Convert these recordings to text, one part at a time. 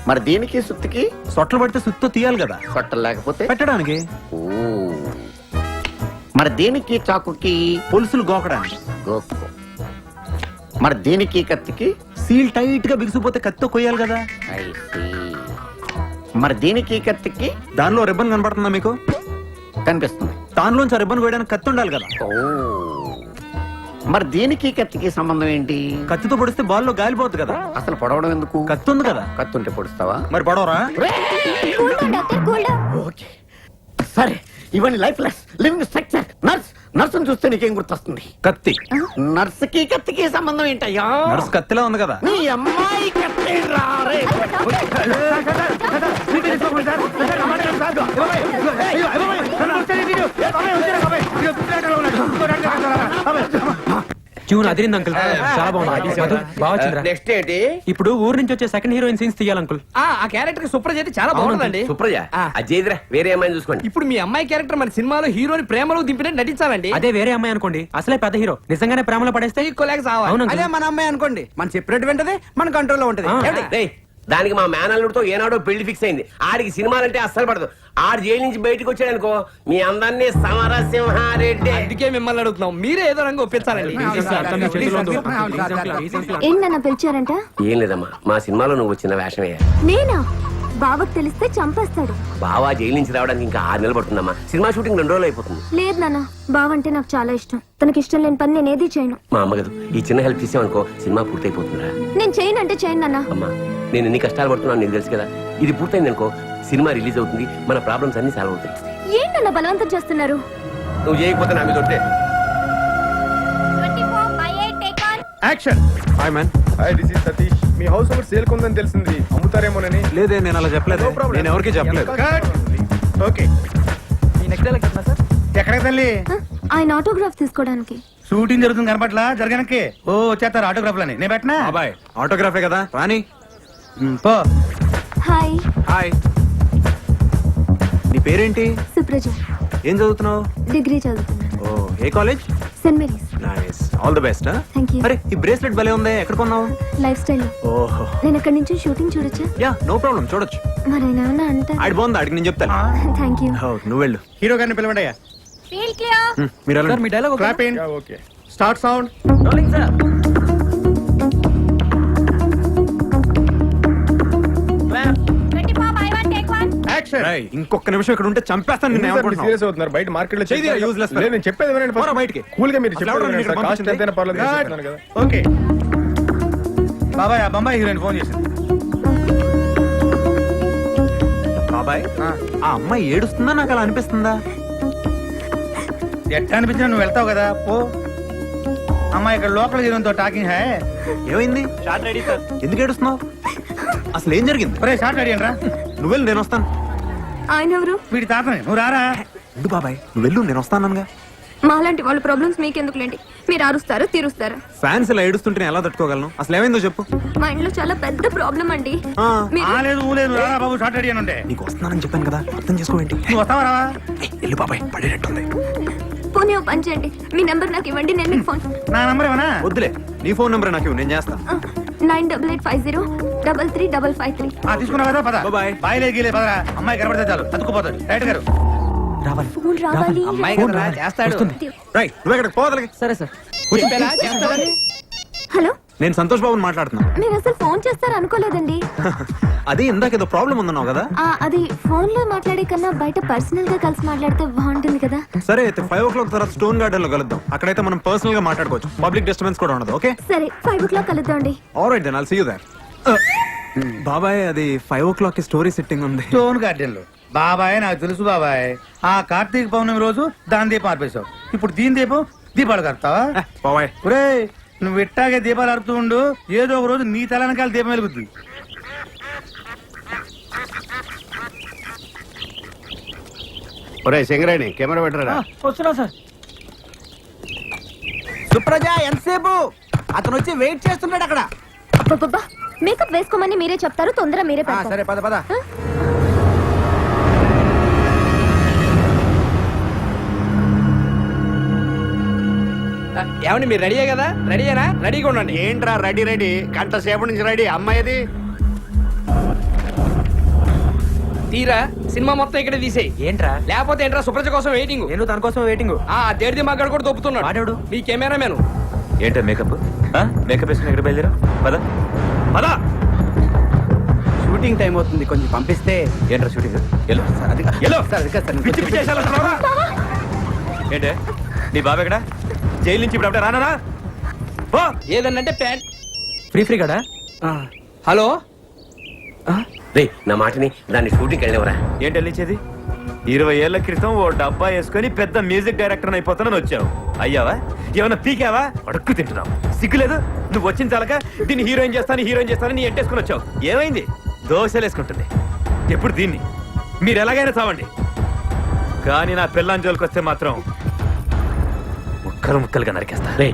మరి దీనికి సుత్తికి సొట్టలు పడితే సుత్తో తీయాలి కదా, సొట్టలు లేకపోతే పెట్టడానికి. ఓ. మరి దీనికి చాకుకి పులుసులు గోకడానికి. గోకు. మరి దీనికి కత్తికి సీల్ టైట్ గా బిగిసిపోతే కత్తితో కొయ్యాలి కదా. I see. మరి దీనికి కత్తికి దానిలో రిబ్బన్ కనపడుతుందా మీకు? కనిపిస్తుంది. దానిలోంచి రిబ్బన్ కొయ్యడానికి కత్తి ఉండాలి కదా. ఓ. మరి దీనికి కత్తికి సంబంధం ఏంటి? కత్తితో పొడిస్తే బాల్లో గాలిపోతుంది కదా. అసలు పొడవడం ఎందుకు? కత్తి ఉంది కదా. కత్తి ఉంటే పొడుస్తావా? మరి పొడవరా? ఓకే సరే, ఇవన్నీ life less living structure. Nurse చూస్తే నీకేం గుర్తొస్తుంది? కత్తి. నర్సుకి కత్తికి సంబంధం ఏంటయ్యా? నర్స్ కత్తిలా ఉంది కదా. నీ అమ్మాయి కత్తి రారే. ట్యూన్ అదిరింది అంకుల్, చాలా బాగుంది. బాగా వచ్చిందిరా. నెక్స్ట్ ఏంటి? ఇప్పుడు ఊరు నుంచి వచ్చే సెకండ్ హీరోయిన్ సీన్స్ తీయాలి అంకుల్. ఆ క్యారెక్టర్ సుప్రజ అయితే చాలా బాగుందండి. సుప్రజ అజయ్దిరా, వేరే అమ్మాయిని చూసుకోండి. ఇప్పుడు మీ అమ్మాయి క్యారెక్టర్ మన సినిమాలో హీరోని ప్రేమలో దింపినట్టు నటించాలండి. అదే వేరే అమ్మాయి అనుకోండి, అసలే పెద్ద హీరో, నిజంగానే ప్రేమలో పడేస్తే అవును అదే మన అమ్మాయి అనుకోండి, మన చెప్పినట్టు వింటది, మన కంట్రోల్లో ఉంటది. దానికి మా మేనల్లుడితో ఏనాడో పెళ్లి ఫిక్స్ అయింది. ఆడికి సినిమాలంటే అస్సలు పడదు. ఆడు జైలు నుంచి బయటకు వచ్చాడనుకో మీ అందరినీ సమరసింహారెడ్డి. అందుకే మిమ్మల్ని అడుగుతున్నాం, మీరే ఏదో రంగు ఒప్పించాలండి. ఏంటన్నా పిలిచారంట? ఏం లేదమ్మా, మా సినిమాలో నువ్వు వచ్చిన వేషమే. నేనా? బావకు తెలిస్తే చంపేస్తాడు. బావా జైలు నుంచి రావడానికి ఇంకా 6 నెలలు పడుతుందమ్మా. సినిమా షూటింగ్ 2 రోజులు అయిపోతుంది. లేదు నాన్న, బావంటే నాకు చాలా ఇష్టం. తనకి ఇష్టం లేని పని నేను ఏది చేయను. మా అమ్మ కదా, ఈ చిన్న హెల్ప్ చేసామనుకో సినిమా పూర్తయిపోతుందా? నేను చేయను అంటే చేయను నాన్న. అమ్మా, నేను ఎన్ని కష్టాలు పడుతున్నాను నీకు తెలుసు కదా. ఇది పూర్తయింది అనుకో సినిమా రిలీజ్ అవుతుంది, మన ప్రాబ్లమ్స్ అన్ని సాల్వ్ అవుతాయి. ఏంటన్నా బలవంతం చేస్తున్నారు? నువ్వు చేయకపోతే నా మీద ఒట్టే. Action. Hi man. Hi, this is Satish. మీ హౌస్ ఒకటి సేల్ కొందని తెలిసింది, అమ్ముతారేమోనని. లేదే, నేను అలా చెప్పలేదు. నేను ఎవరికి చెప్పలేదు. ఓకే, ఎక్కడికి తల్లి? ఆయన ఆటోగ్రాఫ్ తీసుకోవడానికి. షూటింగ్ జరుగుతుంది కనపట్లా, జరగనక్కి ఓ వచ్చేస్తారు ఆటోగ్రాఫ్లని. నేను పెట్టనా? బాబాయ్ ఆటోగ్రాఫే కదా, రాని. పో. హాయ్. హాయ్. నీ పేరేంటి? సుప్రజ. ఏం చదువుతున్నావు? డిగ్రీ చదువుతున్నాను. ఓ, ఏ college? Saint Mary's. Nice, all the best. Thank you. అరే ఈ బ్రేస్లెట్ భలే ఉంది, ఎక్కడ కొన్నావు? Lifestyle. ఓహో. నేను అక్కడి నుంచి షూటింగ్ చూడొచ్చా? యా, నో ప్రాబ్లం, చూడొచ్చు. మరి ఆయన ఏమన్నా అంటారు? ఆడి బాగుంది, ఆడికి నేను చెప్తాను. Thank you. ఓ, నువ్వు వెళ్ళు. హీరో గారిని పిలవండి అయ్యా. మీరు వెళ్ళండి. మీ dialogue clap in. Okay, start sound. Action. రేయ్, ఇంకొక నిమిషం ఇక్కడ ఉంటే చంపేస్తాను నిన్ను. ఏమనుకుంటున్నావు? సీరియస్ అవుతున్నారు బయట మార్కెట్ లో. చేయి, useless లేదు, నేను చెప్పేది వినండి. పోరా బయటికి. కూల్ గా మీరు అసలు ఎవరు నిన్ను ఇక్కడ కాస్ట్ పంపించింది? ఎంతైనా పర్లేదు తీసుకుంటున్నాను కదా. ఓకే బాబాయ్, ఆ బొంబాయి హీరోయిన్ ఫోన్ చేసింది. బాబాయ్, ఆ అమ్మాయి ఏడుస్తుందా నాకు అలా అనిపిస్తుందా? ఎట్లా అనిపించినా నువ్వు వెళ్తావు కదా, పో. అమ్మాయి ఇక్కడ లోకల్ హీరోయిన్ తో టాకింగ్ హై. ఏమైంది? ఎందుకు ఏడుస్తున్నావు? అసలు ఏం జరిగింది? ఒరే షార్ట్ రెడీ రా. నువ్వు వెళ్ళు, నేను వస్తాను. ఆయన ఎవరు? వీడి తాతని, నువ్వు రారా. ఎందుకు బాబాయ్, నువ్వు వెళ్ళు, నేను వస్తానగా. మాలాంటి వాళ్ళ ప్రాబ్లమ్స్ మీకెందుకులేండి, మీరు అరుస్తారు తీరుస్తారా? ఫ్యాన్స్ ఇలా ఏడుస్తుంటే నేను ఎలా తట్టుకోగలను? అసలు ఏమైందో చెప్పు. మా ఇంట్లో చాలా పెద్ద ప్రాబ్లం అండి. ఆ, మీరు- లేదు ఊలేదు, రారా బాబు, షార్ట్ రెడీ అని ఉండే. నీకు వస్తున్నానని చెప్పాను కదా, అర్థం చేసుకోవేంటి? నువ్వు వస్తావా రావా? వెళ్ళు బాబాయ్, పడేటట్టుంది. పోనీ ఓ పని చేయండి, మీ నెంబర్ నాకు ఇవ్వండి, నేను మీకు ఫోన్. నా నంబర్ ఏమన్నా? వద్దులే, నీ ఫోన్ నెంబర్ నాకు ఇవ్వు, నేను చేస్తా. 9850333353. తీసుకున్నావు కదా, పద. Bye-bye. బాయ్ లేదు గీలేదు, పదరా. అమ్మాయి కనబడితే చాలు అతుక్కుపోతాడు. రైట్ గారు. రావాలి. ఫోన్ రావాలి. అమ్మాయి కదా చేస్తాడు. రైట్, నువ్వు ఎక్కడికి పోదలకి. సరే సార్. హలో, నేను సంతోష్ బాబుని మాట్లాడుతున్నా. మీరు అసలు ఫోన్ చేస్తారు అనుకోలేదండి. అదే ఇందాక ఏదో ప్రాబ్లం ఉందన్నావు కదా. అది ఫోన్ లో మాట్లాడే కన్నా బయట పర్సనల్ గా కలిసి మాట్లాడితే బాగుంటుంది కదా. సరే అయితే 5 o'clock తర్వాత స్టోన్ గార్డెన్ లో కలుద్దాం. అక్కడైతే మనం పర్సనల్ గా మాట్లాడుకోవచ్చు, పబ్లిక్ డిస్టర్బెన్స్ కూడా ఉండదు. ఓకే సరే, 5 o'clock కలుద్దాండి. Alright then I'll see you there. బాబాయ్, అది 5 o'clock కి స్టోరీ సెట్టింగ్ ఉంది. స్టోన్ గార్డెన్ లో. బాబాయ్ నాకు తెలుసు బాబాయ్, ఆ కార్తీక పౌర్ణమి రోజు దాని దీపం ఆర్పేశావు. ఇప్పుడు దీని దీపం దీపాలు కడతావా? బాబాయ్, ఒరే నువ్వు ఇట్టాగే దీపాలు అరుతూ ఉండు, ఏదో ఒక రోజు నీ తలనకాల దీపం వెలుగుద్ది. ఒరే సింగరేణి, కెమెరా పెట్టరా. వస్తున్నా సార్. సుప్రజ ఎంతసేపు? అతను వచ్చి వెయిట్ చేస్తున్నాడు అక్కడ. అబ్బబ్బబ్బా, మేకప్ వేసుకోమని మీరే చెప్తారు, తొందర మీరే పెడతారు. సరే పద పద. ఏమండి మీరు రెడీయే కదా? రెడీయేనా? రెడీగా ఉండండి. ఏంట్రా రెడీ రెడీ? గంట సేపు నుంచి రెడీ. అమ్మాయిది తీరా సినిమా మొత్తం ఇక్కడ తీసేయి. ఏంట్రా లేకపోతే ఏంట్రా సుప్రజ కోసం వెయిటింగ్. నేను తన కోసం వెయిటింగ్. ఆ దేడిది మగాడు కూడా దొప్పుతున్నాడు. వాడెవడు? మీ కెమెరామెన్. ఏంటో మేకప్ మేకప్ వేసుకుని ఎక్కడ బయలుదేరా పద పద. షూటింగ్ టైం అవుతుంది, కొంచెం పంపిస్తే. ఏంట్రా షూటింగ్ పిచ్చి పిచ్చి వేషాలు వేస్తున్నావా? ఏంటే నీ బాబు ఎక్కడ? జైలు నుంచి ఇప్పుడు అప్పుడే రానా? ఏదన్నంటే ప్యాంట్. ఫ్రీ కదా? హలో రే నా మాటని దాన్ని షూటింగ్ వెళ్ళేవరా? ఏంటి వెళ్ళించేది? 20 ఏళ్ల క్రితం ఓ డబ్బా వేసుకొని పెద్ద మ్యూజిక్ డైరెక్టర్ అయిపోతానని వచ్చావు. అయ్యావా? ఏమన్నా పీకావా? అడుక్కు తింటున్నావు. సిగ్గులేదు? నువ్వు వచ్చిన చాలక దీన్ని హీరోయిన్ చేస్తాను నీ ఎంటేసుకుని వచ్చావు. ఏమైంది? దోశలు వేసుకుంటుంది. ఎప్పుడు దీన్ని మీరు ఎలాగైనా చావండి, కానీ నా పిల్లని జోలికి వస్తే మాత్రం ముక్కలుగా నరికేస్తా. రే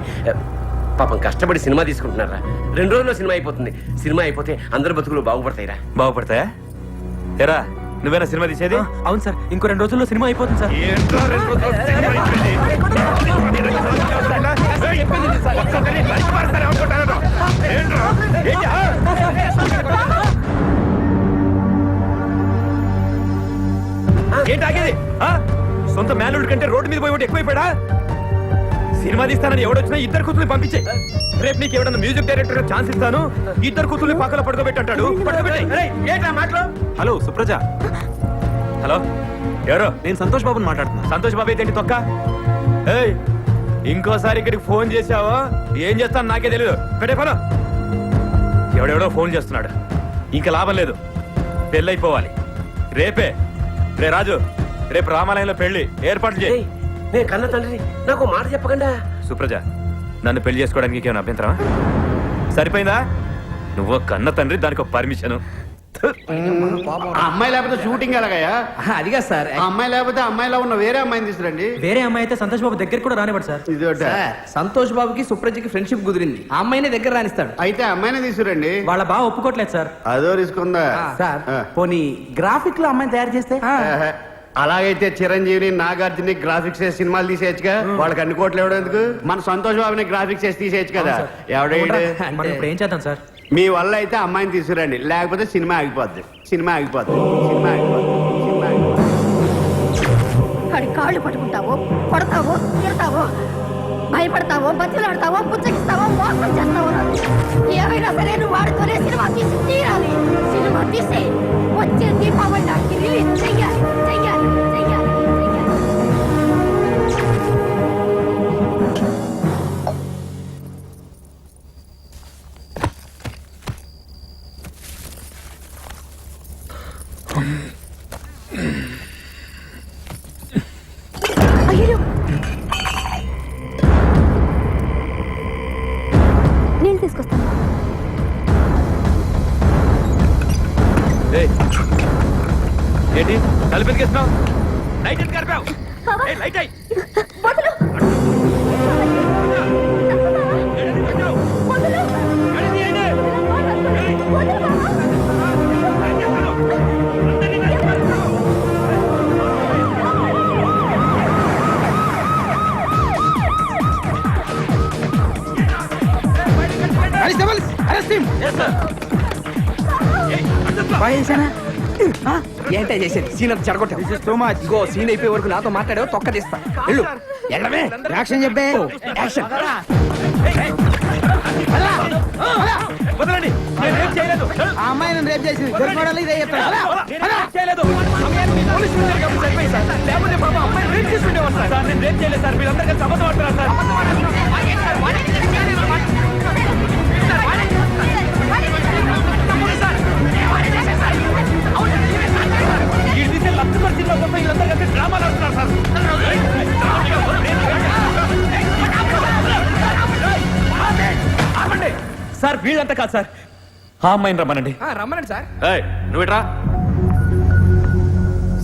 పాపం కష్టపడి సినిమా తీసుకుంటున్నారా? 2 రోజుల్లో సినిమా అయిపోతుంది. సినిమా అయిపోతే అందరి బతుకులు బాగుపడతాయిరా. బాగుపడతాయా? ఎరా నువ్వేనా సినిమా తీసేది? అవును సార్, ఇంకో 2 రోజుల్లో సినిమా అయిపోతుంది సార్. ఏంట్రా 2 రోజుల్లో సినిమా అయిపోయింది? ఒక్కొక్కరిని నరికి పారేస్తారు అనుకుంటారా? ఏంట్రా? ఏంటి? ఏంటి ఆగేది? సొంత మేనల్లుడి కంటే రోడ్డు మీద పోయి ఎక్కువైపోయాడా? సినిమా తీస్తానని ఎవడొచ్చినా 2 కూతుర్ని పంపించే. రేపు నీకు ఎవడన్నా మ్యూజిక్ డైరెక్టర్ గా ఛాన్స్ ఇస్తాను, 2 కూతుర్ని పక్కన పడుకోబెట్టాడు. హలో సుప్రజ. హలో ఎవరో? నేను సంతోష్ బాబుని మాట్లాడుతున్నా. సంతోష్ బాబు అయితే తొక్క. ఏయ్ ఇంకోసారి ఇక్కడికి ఫోన్ చేసావో ఏం చేస్తాను నాకే తెలియదు. పెట్టే ఫోన్. ఎవడెవడో ఫోన్ చేస్తున్నాడు. ఇంకా లాభం లేదు, పెళ్ళైపోవాలి రేపే. రే రాజు, రేపు రామాలయంలో పెళ్లి ఏర్పాట్లు చేయి. నేను కన్న తండ్రి, నాకు మాట చెప్పకుండా. సుప్రజ, నన్ను పెళ్లి చేసుకోవడానికి ఏమైనా అభ్యంతరమా? సరిపోయిందా? నువ్వు కన్న తండ్రి, దానికి పర్మిషన్. ఆ అమ్మాయి లేకపోతే షూటింగ్ ఎలాగయ్యా? అదిగా సార్, ఆ అమ్మాయి లేకపోతే అమ్మాయిలో ఉన్న వేరే అమ్మాయిని తీసుకురండి. వేరే అమ్మాయి అయితే సంతోష్ బాబు దగ్గర కూడా రానివ్వడు సార్. ఇది ఒకటే. సంతోష్ బాబుకి సుప్రజకి ఫ్రెండ్షిప్ కుదిరింది. ఆ అమ్మాయినే దగ్గర రానిస్తాడు. అయితే అమ్మాయినే తీసుకురండి. వాళ్ళ బావ ఒప్పుకోవట్లేదు సార్. అదో రిస్క్ ఉందా సార్, పోనీ గ్రాఫిక్ లో అమ్మాయిని తయారు చేస్తే? అలాగైతే చిరంజీవిని నాగార్జుని గ్రాఫిక్స్ వేసి సినిమాలు తీసేయచ్చుగా. వాళ్ళకి అన్ని కోట్లు ఇవ్వడం ఎందుకు? మన సంతోష్ బాబుని గ్రాఫిక్స్ వేసి తీసేయచ్చు కదా. ఎవడైతే మనం ఇప్పుడు ఏం చేద్దాం సార్? మీ వల్ల అయితే అమ్మాయిని తీసుకురండి, లేకపోతే సినిమా ఆగిపోద్ది. సినిమా ఆగిపోద్ది. సినిమా ఆగిపోద్ది. సినిమా ఆగిపోద్ది. వాడి కాళ్ళు పట్టుకుంటావో, కొడతావో, తిడతావో, భయపడతావో, బతిలాడతావో, పుచ్చగిస్తావో, మోసం చేస్తావో, ఏమైనా సరే నువ్వు వాడితోనే సినిమా తీసి తీరాలి. సినిమా తీసి వచ్చే దీపావళి నాటికి రిలీజ్ చెయ్యాలి. చెయ్యాలి చెయ్యాలి చెయ్యాలి. అయ్యో, నేను తీసుకొస్తాను. ఏంటి కలిపెతికేస్తున్నావు? లైట్ ఎందుకు కలిపావు? లైట్ అయ్యి వదలు. ఏంటే చేసేది? సీన్ అంతా చెడగొట్టావు. ఇగో సీన్ అయిపోయే వరకు నాతో మాట్లాడావు, తొక్క తీస్తా. వెళ్ళు. వెళ్ళవే. యాక్షన్ చెప్పే. యాక్షన్. వదలండి, నేనేం చేయలేదు. ఆ అమ్మాయి నన్ను రేపు చేసింది. దొరికిపోవడాలు ఇదే చెప్తాను. నేనేం చేయలేదు. అమ్మాయిని పోలీసు స్టేషన్లో కాబట్టి సరిపోయింది సార్. లేకపోతే పాప అమ్మాయిని రేప్ చేసి ఉండేవాడు సార్. సార్ నేను రేప్ చేయలేదు సార్. మీరందరూ కలిసి అబద్ధం ఆడుతున్నారు సార్. ఈ దిశ లక్ష్మణ్ సినిమా కోసం వీళ్ళందరూ కలిసి డ్రామాలు ఆడుతున్నారు సార్. సార్ వీళ్ళంతా కాదు సార్, ఆ అమ్మాయిని రమ్మనండి. రమ్మనండి సార్. నువ్వేట్రా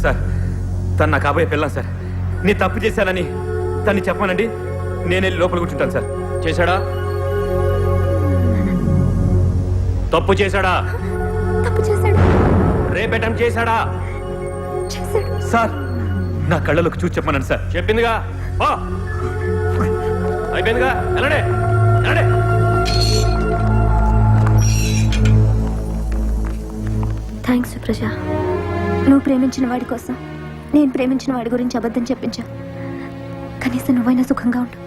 సార్? తను నా కాబోయే పిల్లం సార్. నీ తప్పు చేశానని తన్ని చెప్పానండి, నేనే లోపల కూర్చుంటాను సార్. చేశాడా? తప్పు చేశాడా? తప్పు చేశాడు. రేప్ అటెంప్ట్ చేశాడా? చేశాడు. సార్ నా కళ్ళలోకి చూసి చెప్పమనండి సార్. చెప్పిందిగా, అయిపోయిందిగా, వెళ్ళండి వెళ్ళండి. థ్యాంక్స్ సుప్రజ. నువ్వు ప్రేమించిన వాడి కోసం నేను ప్రేమించిన వాడి గురించి అబద్ధం చెప్పించా. కనీసం నువ్వైనా సుఖంగా ఉండు.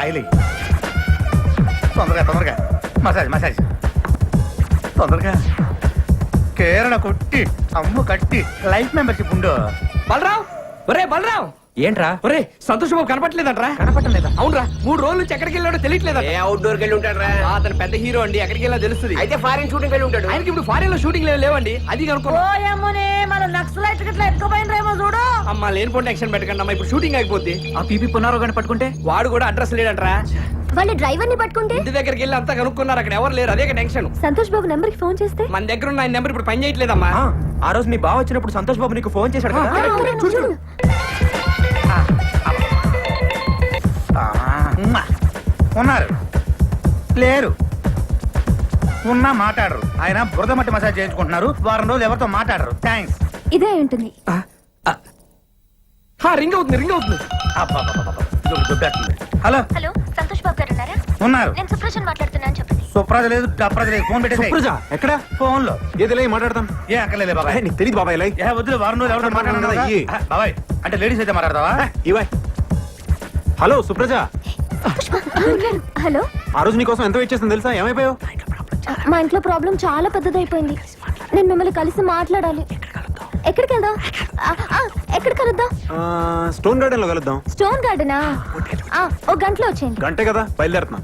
ఆయిలే తొందరగా మసాజ్ తొందరగా కేరళ కొట్టి అమ్ము కట్టి లైఫ్ మెంబర్షిప్ ఉండు. బలరావు, ఒరే బలరావు, ఏంట్రా ఒరే సంతోష్ బాబు కనపట్లేదంట్రా. కనపట్టలేదా? అవునరా, 3 రోజులు నుంచి ఎక్కడికి వెళ్ళాడో తెలియట్లేదా. ఏ అవుట్డోర్ కి వెళ్ళి ఉంటాడు రా. అతను పెద్ద హీరో అండి, ఎక్కడికి వెళ్ళా తెలుస్తుంది. అయితే ఫారిన్ షూటింగ్ వెళ్ళి ఉంటాడు. ఆయనకి ఇప్పుడు ఫారెన్ లో షూటింగ్ లేవండి, అది కనుక్కో. మన నక్సలైట్ గిట్లా ఎత్తుకుపోయినరేమో చూడు. అమ్మా లేనిపోతే యాక్షన్ పెట్టకండి అమ్మా, ఇప్పుడు షూటింగ్ అయిపోద్ది. ఆ పీపీ పునరావగాన్ని పట్టుకుంటే వాడు కూడా అడ్రస్ లేడంట్రా. వాళ్ళ డ్రైవర్ ని పట్టుకుంటే ఇంటి దగ్గరికి వెళ్ళి అంతా కనుక్కున్నారు, అక్కడ ఎవరు లేరు, అదే టెన్షన్. సంతోష్ బాబు నెంబర్ కి ఫోన్ చేస్తే మన దగ్గర ఉన్న ఆయన నెంబర్ ఇప్పుడు పని చేయట్లేదమ్మా. ఆ రోజు మీ బావ వచ్చినప్పుడు సంతోష్ బాబు నీకు ఫోన్ చేశాడు కదా. చూడు. ఉన్నారు లేరు ఉన్నా మాట్లాడరు. ఆయన బురద మట్టి మసాజ్ చేయించుకుంటున్నారు. వారం రోజులు ఎవరితో మాట్లాడరు. థ్యాంక్స్. ఇదే అయి ఉంటుంది. రింగ్ అవుతుంది. హలో హలో, సంతోష్ బాబు గారు ఉన్నారా? ఉన్నారు. నేను సుప్రజన్ మాట్లాడుతున్నాను చెప్పండి. సుప్రజ లేదు, డప్రజ లేదు. ఫోన్ పెట్టేసి సుప్రజ ఎక్కడ? ఫోన్ లో ఏదిలే మాట్లాడతాం. ఏ అక్కర్లేదు బాబాయ్. నీకు తెలియదు బాబాయ్ లై. ఏ వద్దులే, వారం రోజులు ఎవరితో మాట్లాడను కదా. బాబాయ్ అంటే లేడీస్ అయితే మాట్లాడతావా? ఇవై. హలో సుప్రజ, హలో, ఆ రోజు నీకోసం ఎంత వెయిట్ చేసింది తెలుసా? ఏమైపోయావు? మా ఇంట్లో ప్రాబ్లం చాలా పెద్దదైపోయింది. నేను మిమ్మల్ని కలిసి మాట్లాడాలి. ఎక్కడికి వెళ్దాం? ఎక్కడ కలుద్దాం? స్టోన్ గార్డెన్ లో కలుద్దాం. స్టోన్ గార్డెనా? ఓ గంటలో వచ్చేయండి. గంటే కదా బయలుదేరుతున్నా.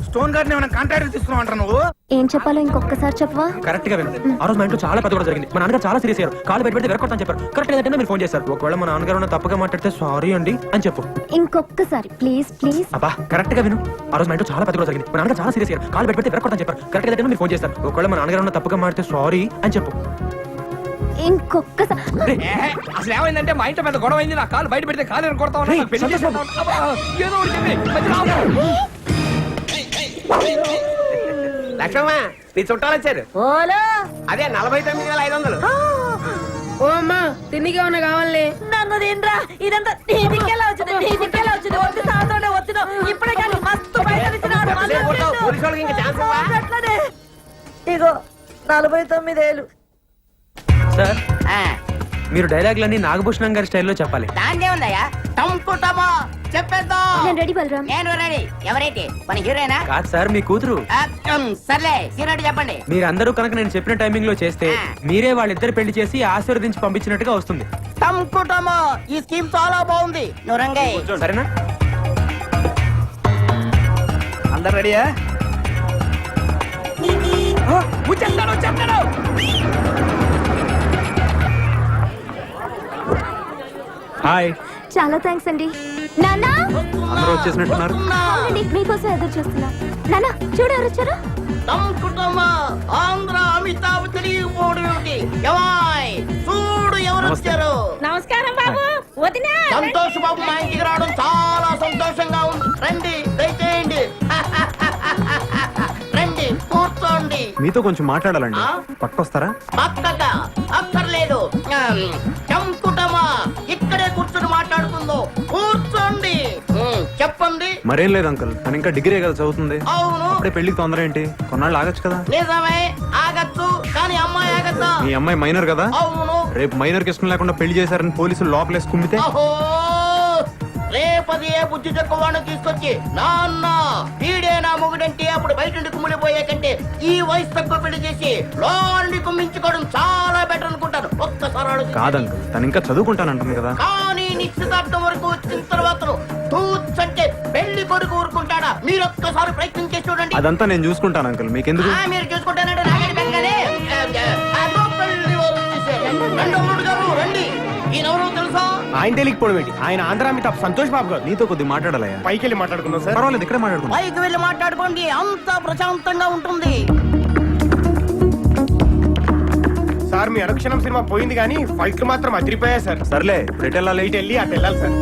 స్టోన్ గార్డెన్ ఏమైనా కాంట్రాక్ట్ తీసుకున్నావు నువ్వు? ఏం చెప్పాలో ఇంకొకసారి చెప్పవా? కరెక్ట్ గా విను. ఆ రోజు మా ఇంట్లో చాలా పెద్ద కూడా జరిగింది. మా నాన్నగారు చాలా సీరియస్ అయ్యారు. కాలు బయట పెడితే వెరకొడతాను చెప్పారు. కరెక్ట్ లేదంటే మీరు ఫోన్ చేశారు. ఒకవేళ మా నాన్నగారు ఉన్న తప్పుగా మాట్లాడితే సారీ అండి అని చెప్పు. ఇంకొకసారి ప్లీజ్ ప్లీజ్. అబ్బా కరెక్ట్ గా విను. ఆ రోజు మా ఇంట్లో చాలా పెద్ద కూడా జరిగింది. మా నాన్నగారు చాలా సీరియస్ అయ్యారు. కాలు బయట పెడితే వెరకొడతాను చెప్పారు. కరెక్ట్ లేదంటే మీరు ఫోన్ చేశారు. ఒకవేళ మా నాన్నగారు ఉన్న తప్పుగా మాట్లాడితే సారీ అని చెప్పు. ఇంకొకసారి. అసలు ఏమైందంటే మా ఇంట్లో పెద్ద గొడవ అయింది. నా కాలు బయట పెడితే కాలు కొడతా ఉన్నా. ఏదో ఒకటి చెప్పి మధ్యలో ఆగు. లక్ష్మమ్మా నీ చుట్టాలు వచ్చారు. ఓలో అదే 49,500. ఓ అమ్మా, తిండికి ఏమన్నా కావాలి? నన్ను తినరా, ఇదంతా నీదికెలా వచ్చింది, నీదికెలా వచ్చింది. వచ్చి సాయంత్రం వచ్చిన ఇప్పుడే కానీ మస్తు బయట ఎంతసేపు కొడతావు? పోలీసు వాళ్ళకి ఇంకా ఛాన్స్ ఇవ్వవా? అట్లనే ఇగో 49,000. సార్ మీరు డైలాగులన్నీ నాగభూషణం గారి స్టైల్లో చెప్పాలి. దాందే ఉందయ్యా, టంపుటమో చెప్పేద్దాం. నేను రెడీ బలరాం. నేను రెడీ. ఎవరైతే మన హీరోయినా? కాదు సార్, మీ కూతురు. సర్లే హీరో చెప్పండి. మీరందరూ కనుక నేను చెప్పిన టైమింగ్ లో చేస్తే మీరే వాళ్ళిద్దరు పెళ్లి చేసి ఆశీర్వదించి పంపించినట్టుగా వస్తుంది. టంపుటమో ఈ స్కీమ్ చాలా బాగుంది. నువ్వు రంగయ్య. సరేనా? అందరు రెడీయా? వచ్చేస్తాడు. హాయ్. చాలా థ్యాంక్స్ అండి. నాన్న, అందరూ వచ్చేసినట్టున్నారు. అవునండి, మీకోసం ఎదురు చూస్తున్నా. నాన్న చూడు ఎవరు వచ్చారు. ఆంధ్ర అమితాబ్ తిరిగిపోవడం చూడు ఎవరు వచ్చారు. నమస్కారం బాబు. వదినా సంతోష్ బాబు మా ఇంటికి రావడం చాలా సంతోషంగా ఉంది. రండి దయచేయండి. రండి కూర్చోండి. మీతో కొంచెం మాట్లాడాలండి. పక్కొస్తారా? పక్కగా అక్కర్లేదు. చంపుటమా ఇక్కడే కూర్చొని మాట్లాడుకుందో. కూర్చోండి. చెప్పండి. మరేం లేదు అంకుల్, తను ఇంకా డిగ్రీ కదా చదువుతుంది. అవును అప్పుడే పెళ్లికి తొందర ఏంటి? కొన్నాళ్ళు ఆగచ్చు కదా. నిజమే, ఆగచ్చు. కానీ అమ్మాయి ఆగచ్చా? మీ అమ్మాయి మైనర్ కదా. అవును. రేపు మైనర్ కి ఇష్టం లేకుండా పెళ్లి చేశారని పోలీసులు లోపలేసి కుమ్మితే అహో, రేపది ఏ బుద్ధి తక్కువ వాడిని తీసుకొచ్చి నాన్న వీడే నా మొగుడంటే అప్పుడు బయట నుండి కుమ్మిడిపోయే కంటే ఈ వయసు తక్కువ పెళ్లి చేసి లోని కుమ్మించుకోవడం చాలా బెటర్ అనుకుంటాను. ఒక్కసారి ఆలోచించండి. కాదంకుల్, తను ఇంకా చదువుకుంటానంటుంది కదా. కానీ నిశ్చితార్థం వరకు వచ్చిన తర్వాత తూచంటే పెళ్లి కొడుకు ఊరుకుంటాడా? మీరు ఒక్కసారి ప్రయత్నం చేసి చూడండి. అదంతా నేను చూసుకుంటాను అంకుల్, మీకెందుకు? మీరు చూసుకుంటానంటే నాగడి బెంగనే. పెళ్లి వాళ్ళు వచ్చేసారు. రెండో మూడు గారు రండి. ఈయనెవరో తెలుసా? ఆయన తెలియకపోవడం ఏంటి? ఆయన ఆంధ్ర అమితాబ్ సంతోష్ బాబు గారు. నీతో కొద్దిగా మాట్లాడాలయ్యా. పైకి వెళ్ళి మాట్లాడుకుందాం సార్. పర్వాలేదు, ఇక్కడే మాట్లాడుకుందాం. పైకి వెళ్ళి మాట్లాడుకోండి, అంత ప్రశాంతంగా ఉంటుంది. సార్ మీ అనుక్షణం సినిమా పోయింది కానీ ఫైట్లు మాత్రం అదిరిపోయా సార్. సర్లే, ఇప్పుడు ఎటు వెళ్ళాలి? ఇటు వెళ్ళి అటు వెళ్ళాలి సార్.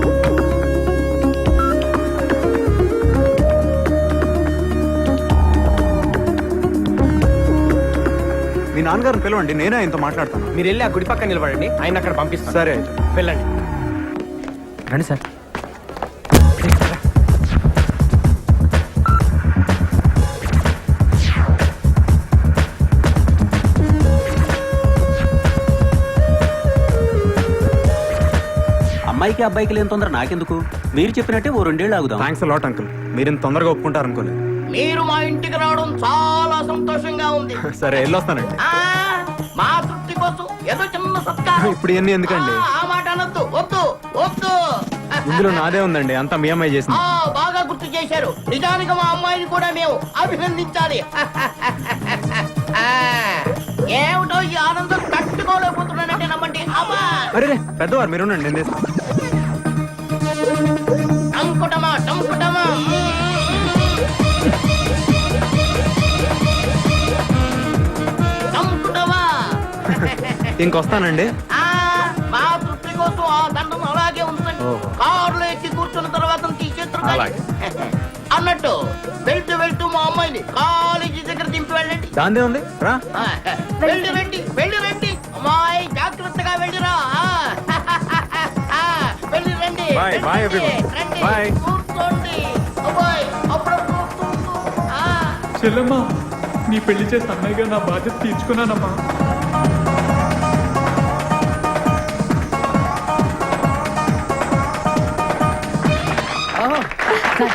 మీ నాన్నగారిని పిలవండి, నేనే ఆయనతో మాట్లాడతాను. మీరు వెళ్ళి ఆ గుడి పక్కన నిలబడండి, ఆయన అక్కడ పంపిస్తాను. సరే అయితే. వెళ్ళండి. రండి సార్. అమ్మాయికి అబ్బాయికి లేని తొందర నాకెందుకు? మీరు చెప్పినట్టే ఓ 2 ఏళ్ళు ఆగుదాం. థ్యాంక్స్ లాట్ అంకుల్, మీరు ఇంత తొందరగా ఒప్పుకుంటారు అనుకోలేదు. మీరు మా ఇంటికి రావడం చాలా సంతోషంగా ఉంది. సరే వెళ్ళొస్తానండి. ఆ, మా తృప్తి కోసం ఏదో చిన్న సత్కారం. ఇప్పుడు ఇవన్నీ ఎందుకండి? ఆ మాట అనొద్దు, వద్దు వద్దు. ఇందులో నాదే ఉందండి, అంతా మీ అమ్మాయి చేసింది. బాగా గుర్తు చేశారు. నిజానికి మా అమ్మాయిని కూడా మేము అభినందించాలి. ఆ, ఏమిటో ఈ ఆనందం తట్టుకోలేకపోతున్నానంటే నమ్మండి. అమ్మా అరే పెద్దవారు మీరు ఉండండి, నేను చేస్తాను. టంకుటమా టంకుటమా. టంకుటమా. ఇంకొస్తానండి. ఆ, మా తృప్తి కోసం ఆ దండం అలాగే ఉంచండి. కారులో ఎక్కి కూర్చున్న తర్వాత తీసేస్తారు. అన్నట్టు వెళ్తూ వెళ్తూ మా అమ్మాయిని కాలేజీ దగ్గర దింపి వెళ్ళండి. దాందే ఉంది రా. ఆ, వెళ్ళి రండి వెళ్ళి రండి. అమ్మాయి జాగ్రత్తగా వెళ్ళిరా. ఆ, వెళ్ళి రండి. Bye, bye everyone. రండి, Bye. కూర్చోండి. అబ్బాయి అప్పుడప్పుడు వస్తుంటూ. ఆ, చెల్లమ్మా, నీ పెళ్లి చేసి అన్నయ్యగా నా బాధ్యత తీర్చుకున్నానమ్మా.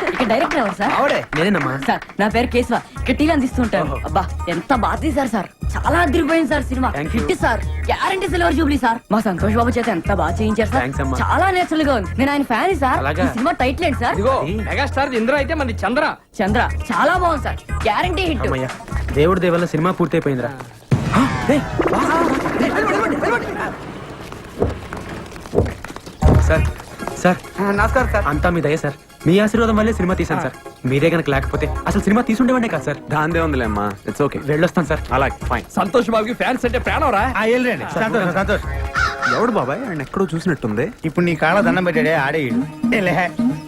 ఇక్కడ డైరెక్టర్ ఎవరు సార్? ఆవిడే నేనేనమ్మా. సార్ నా పేరు కేశవ, ఇక్కడ టీవీ అందిస్తుంటాను. అబ్బా ఎంత బాగా తీశారు సార్, చాలా అదిరిపోయింది sir cinema. Thank you. Hit sir, guarantee silver Jubilee sir. మా సంతోష్ బాబు చేత ఎంత బాగా చేయించారు సార్. Thanks అమ్మా. చాలా నేచురల్ గా ఉంది. నేను ఆయన ఫ్యాన్ సార్. అలాగా? ఈ సినిమా టైటిల్ ఏంటి సార్? ఇదిగో మెగాస్టార్ ఇంద్ర అయితే మంది చంద్ర. చంద్ర. చాలా బాగుంది సార్, గ్యారంటీ హిట్. అమ్మయ్యా, దేవుడి దేవల్ల సినిమా పూర్తయిపోయిందిరా. ఆ, రేయ్, వా. సార్ సార్ నమస్కారం సార్. అంతా మీ దయ సార్. మీ ఆశీర్వాదం వల్లే సినిమా తీశాను సార్. మీరే కనుక లేకపోతే అసలు సినిమా తీసుండేవండే కాదు సార్. దాందే ఉందిలే అమ్మా, ఇట్స్ ఓకే. వెళ్ళొస్తాను సార్. అలాగే ఫైన్. సంతోష్ బాబుకి ఫ్యాన్స్ అంటే ప్రాణం రా. వెళ్ళండి. సంతోష్ సంతోష్. ఎవడు బాబాయ్, ఆయన ఎక్కడో చూసినట్టుంది. ఇప్పుడు నీ కాళ్ళ దండం పెట్టాడే ఆడే ఈడు.